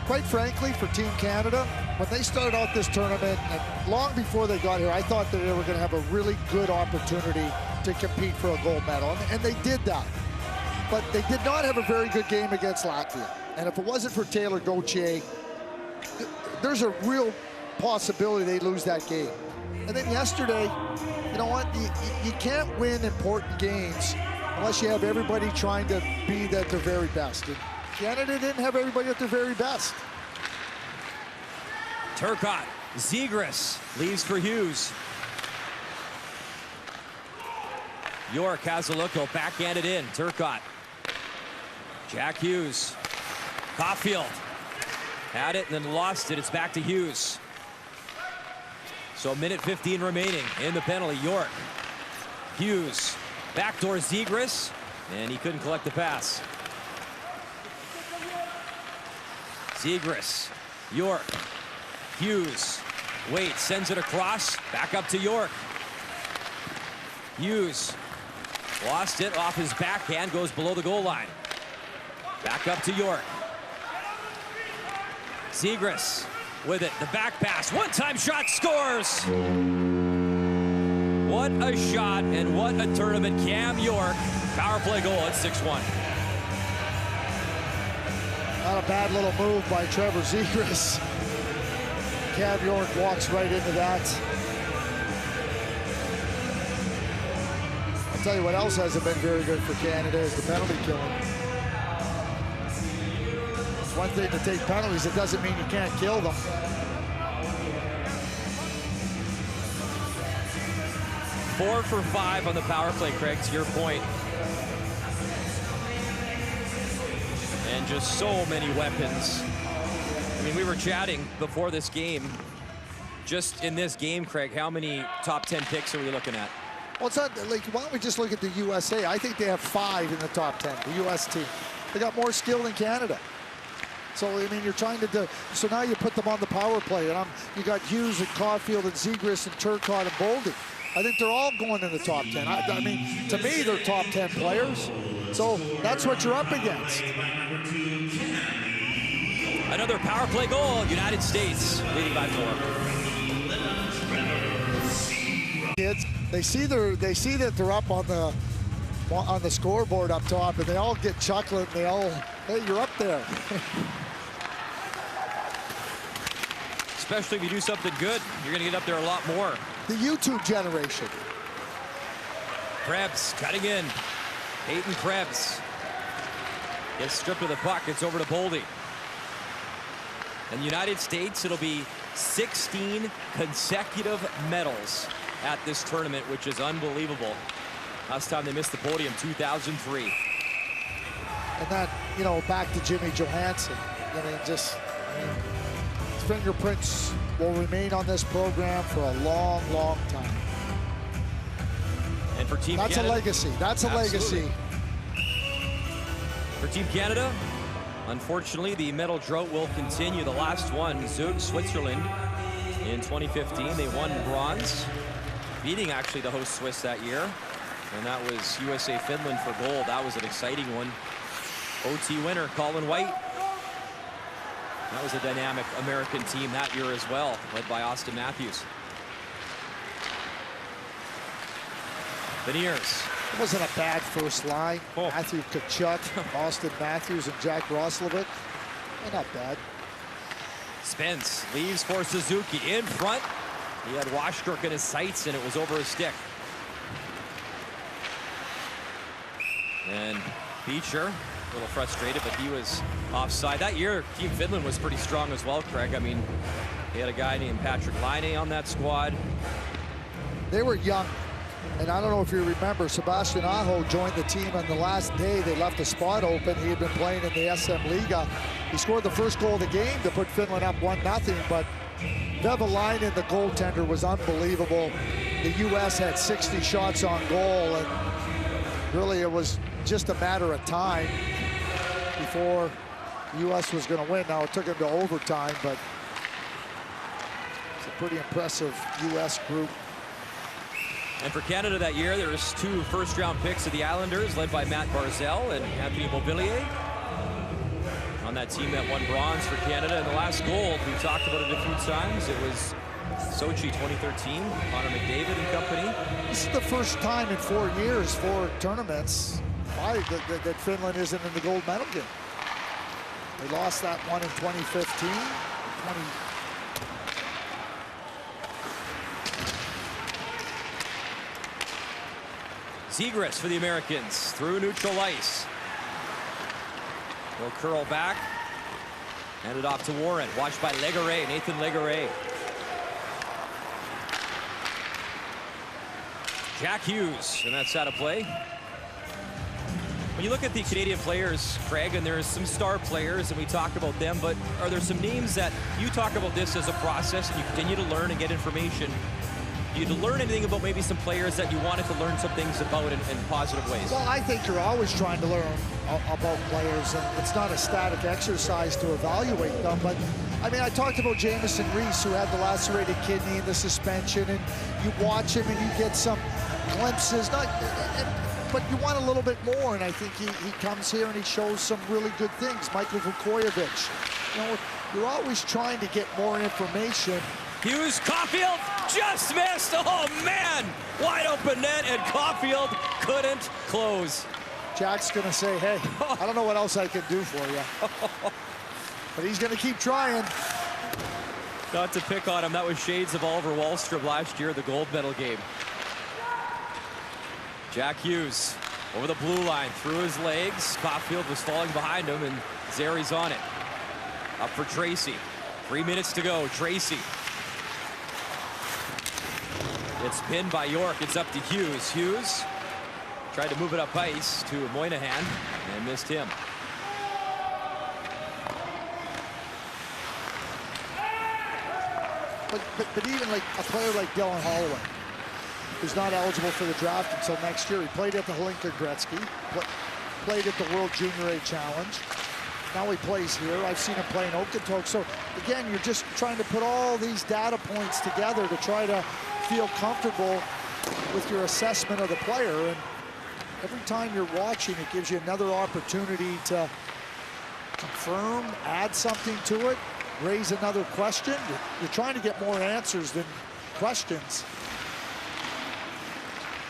quite frankly, for Team Canada, when they started out this tournament, and long before they got here, I thought that they were going to have a really good opportunity to compete for a gold medal, and they did that. But they did not have a very good game against Latvia. And if it wasn't for Taylor Gauthier, there's a real possibility they lose that game. And then yesterday, you know what? You can't win important games unless you have everybody trying to be at their very best. And Canada didn't have everybody at their very best. Turcotte, Zegras leaves for Hughes. York has a look, go backhanded in. Turcotte. Jack Hughes. Caulfield had it and then lost it. It's back to Hughes. So 1:15 remaining in the penalty. York. Hughes. Backdoor Zegras. And he couldn't collect the pass. Zegras. York. Hughes. Waits. Sends it across. Back up to York. Hughes. Lost it off his backhand. Goes below the goal line. Back up to York. Zegras with it. The back pass. One-time shot, scores! What a shot and what a tournament. Cam York. Power play goal at 6-1. Not a bad little move by Trevor Zegras. Cam York walks right into that. I'll tell you what else hasn't been very good for Canada is the penalty killing. It's one thing to take penalties, it doesn't mean you can't kill them. Four for 5 on the power play, Craig, to your point. And just so many weapons. I mean, we were chatting before this game. Just in this game, Craig, how many top 10 picks are we looking at? Well, it's not like, why don't we just look at the USA? I think they have 5 in the top 10, the US team. They got more skill than Canada. So, I mean, you're trying to do, so now you put them on the power play. And you got Hughes and Caulfield and Zegras and Turcotte and Boldy. I think they're all going in the top 10. I mean, to me, they're top 10 players. So that's what you're up against. Another power play goal, United States leading by 4. Kids, they see that they're up on the scoreboard up top, and they all get chuckling. They all, hey, you're up there. Especially if you do something good, you're going to get up there a lot more. The YouTube generation. Krebs cutting in. Peyton Krebs gets stripped of the puck. It's over to Boldy. In the United States, it'll be 16 consecutive medals at this tournament, which is unbelievable. Last time they missed the podium, 2003. And that, you know, back to Jimmy Johansson. I mean, his fingerprints will remain on this program for a long, long time. And for Team Canada, Canada, a legacy. That's a absolutely. legacy. For Team Canada, Unfortunately, the medal drought will continue. The last one, Zug, Switzerland, in 2015. They won bronze, beating actually the host Swiss that year. And that was USA Finland for gold. That was an exciting one. OT winner, Colin White. That was a dynamic American team that year as well, led by Austin Matthews. Beniers. It wasn't a bad first line. Oh. Matthew Tkachuk, Austin Matthews, and Jack Roslovic. They're not bad. Spence leaves for Suzuki in front. He had Washkirk in his sights, and it was over his stick. And Beecher, a little frustrated, but he was offside. That year, Team Finland was pretty strong as well, Craig. I mean, they had a guy named Patrick Laine on that squad. They were young. And I don't know if you remember, Sebastian Aho joined the team on the last day. They left a spot open. He had been playing in the SM Liga. He scored the first goal of the game to put Finland up 1-0, but Vevalainen, the goaltender, was unbelievable. The U.S. had 60 shots on goal, and really it was just a matter of time before the U.S. was going to win. Now, it took him to overtime, but it's a pretty impressive U.S. group. And for Canada that year, there was 2 first-round picks of the Islanders, led by Matt Barzal and Anthony Beauvillier. On that team that won bronze for Canada. And the last gold, we've talked about it a few times, it was Sochi 2013, Connor McDavid and company. This is the first time in 4 years, 4 tournaments, that Finland isn't in the gold medal game. They lost that one in 2015. Zegras for the Americans through neutral ice. Will curl back. Hand it off to Warren. Watched by Legare, Nathan Legare. Jack Hughes, and that's out of play. When you look at the Canadian players, Craig, and there's some star players, and we talk about them, but are there some names that you talk about this as a process and you continue to learn and get information? Do you learn anything about maybe some players that you wanted to learn some things about in positive ways? Well, I think you're always trying to learn about players, and it's not a static exercise to evaluate them. But I mean, I talked about Jamison Reese, who had the lacerated kidney and the suspension, and you watch him and you get some glimpses, but you want a little bit more, and I think he comes here and he shows some really good things. Michael Vukojevic, you know, you're always trying to get more information. Hughes, Caulfield just missed. Oh man, wide open net, and Caulfield couldn't close. Jack's gonna say, hey, I don't know what else I can do for you. But he's gonna keep trying. Not to pick on him, that was shades of Oliver Wahlstrom last year, the gold medal game. Jack Hughes over the blue line, through his legs. Caulfield was falling behind him, and Zeri's on it. Up for Tracy. 3 minutes to go. Tracy. It's pinned by York. It's up to Hughes. Hughes tried to move it up ice to Moynihan and missed him. But even like a player like Dylan Holloway, who's not eligible for the draft until next year. He played at the Hlinka Gretzky, played at the World Junior A Challenge. Now he plays here. I've seen him play in Okotoks. So again, you're just trying to put all these data points together to try to feel comfortable with your assessment of the player. And every time you're watching, it gives you another opportunity to confirm, add something to it, raise another question. You're trying to get more answers than questions.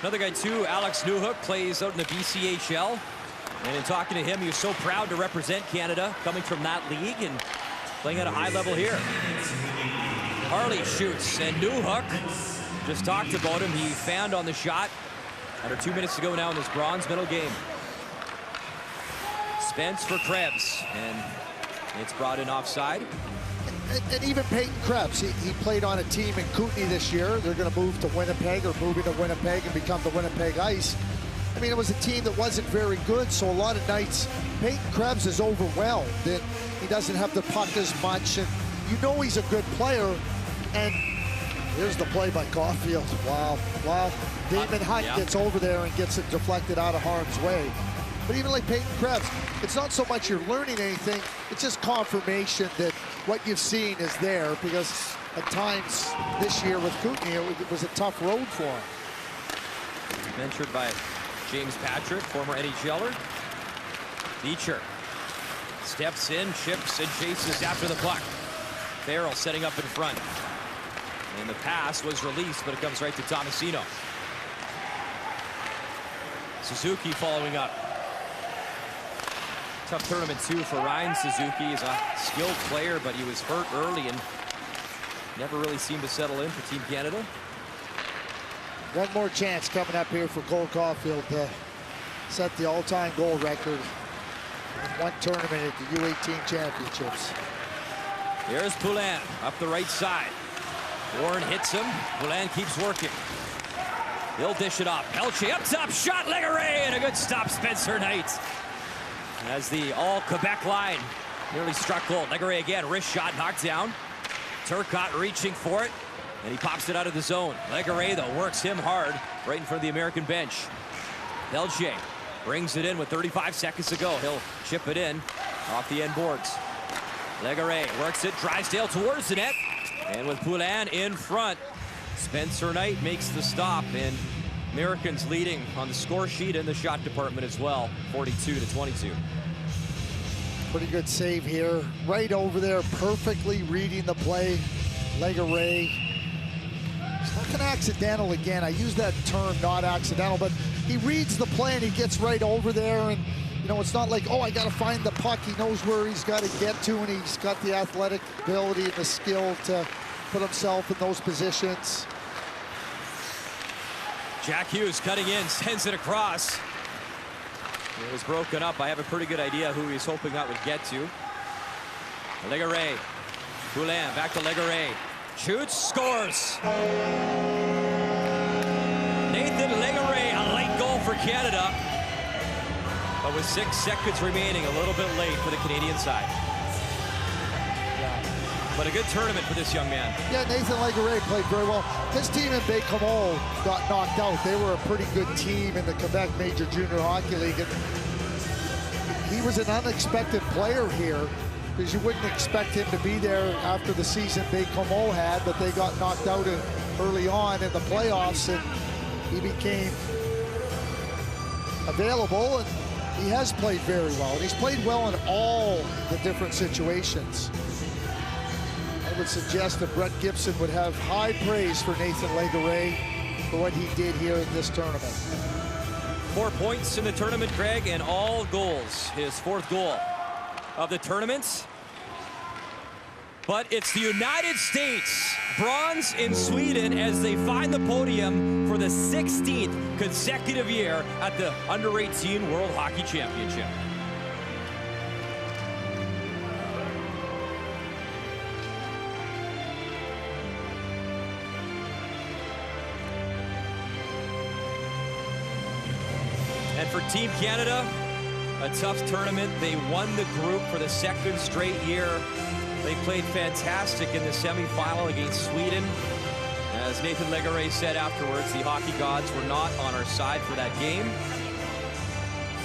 Another guy too, Alex Newhook, plays out in the BCHL. And in talking to him, he was so proud to represent Canada, coming from that league and playing at a high level here. Harley shoots, and Newhook, just talked about him. He fanned on the shot. Under 2 minutes to go now in this bronze medal game. Spence for Krebs, and it's brought in offside. And even Peyton Krebs, he played on a team in Kootenay this year. They're going to move to Winnipeg, or move into Winnipeg and become the Winnipeg Ice. I mean, it was a team that wasn't very good, so a lot of nights Peyton Krebs is overwhelmed that he doesn't have the puck as much, and you know he's a good player. And here's the play by Caulfield. Wow. Damon Hunt gets over there and gets it deflected out of harm's way. But even like Peyton Krebs, it's not so much you're learning anything, it's just confirmation that what you've seen is there, because at times this year with Kootenay, it was a tough road for him. Mentored by James Patrick, former NHLer. Beecher steps in, chips, and chases after the puck. Farrell setting up in front. And the pass was released, but it comes right to Tomasino. Suzuki following up. Tough tournament, too, for Ryan Suzuki. He's a skilled player, but he was hurt early and never really seemed to settle in for Team Canada. One more chance coming up here for Cole Caulfield to set the all-time goal record in one tournament at the U18 championships. Here's Poulin up the right side. Warren hits him. Poulin keeps working. He'll dish it off. Pelche up top, shot, Legare, and a good stop, Spencer Knight. As the all-Quebec line nearly struck goal. Legare again, wrist shot, knocked down. Turcotte reaching for it, and he pops it out of the zone. Legare, though, works him hard right in front of the American bench. Pelche brings it in with 35 seconds to go. He'll chip it in off the end boards. Legare works it, Drysdale towards the net, and with Poulin in front, Spencer Knight makes the stop, and Americans leading on the score sheet and the shot department as well, 42-22. Pretty good save here, right over there, perfectly reading the play. Legare, it's looking accidental again. I use that term, not accidental, but he reads the play and he gets right over there, and you know, it's not like, oh, I got to find the puck. He knows where he's got to get to, and he's got the athletic ability and the skill to put himself in those positions. Jack Hughes cutting in, sends it across. It was broken up. I have a pretty good idea who he's hoping that would get to. Legare. Poulin back to Legare. Shoots, scores. Nathan Legare, a late goal for Canada. But with 6 seconds remaining, a little bit late for the Canadian side. But a good tournament for this young man. Yeah, Nathan Legare played very well. His team in Baie-Comeau got knocked out. They were a pretty good team in the Quebec Major Junior Hockey League. And he was an unexpected player here, because you wouldn't expect him to be there after the season Baie-Comeau had, but they got knocked out early on in the playoffs, and he became available, and he has played very well. And he's played well in all the different situations. I would suggest that Brett Gibson would have high praise for Nathan Legare for what he did here in this tournament. 4 points in the tournament, Greg, and all goals. His 4th goal of the tournament. But it's the United States, bronze in Sweden, as they find the podium for the 16th consecutive year at the Under-18 World Hockey Championship. And for Team Canada, a tough tournament. They won the group for the 2nd straight year. They played fantastic in the semifinal against Sweden. As Nathan Legare said afterwards, the hockey gods were not on our side for that game.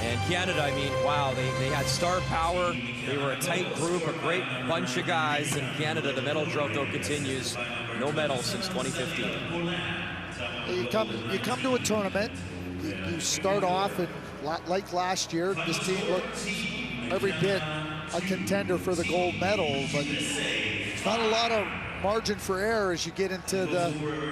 And Canada, I mean, wow, they had star power. They were a tight group, a great bunch of guys. And Canada, the medal drought, though, continues. No medals since 2015. You come to a tournament, you start off, and like last year, this team looked every bit a contender for the gold medal, but it's not a lot of margin for error as you get into the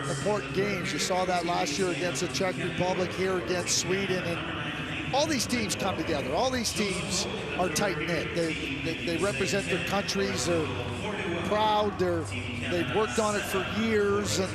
important games. You saw that last year against the Czech Republic, here against Sweden, and all these teams come together. All these teams are tight-knit. They represent their countries. They're proud. They've worked on it for years, and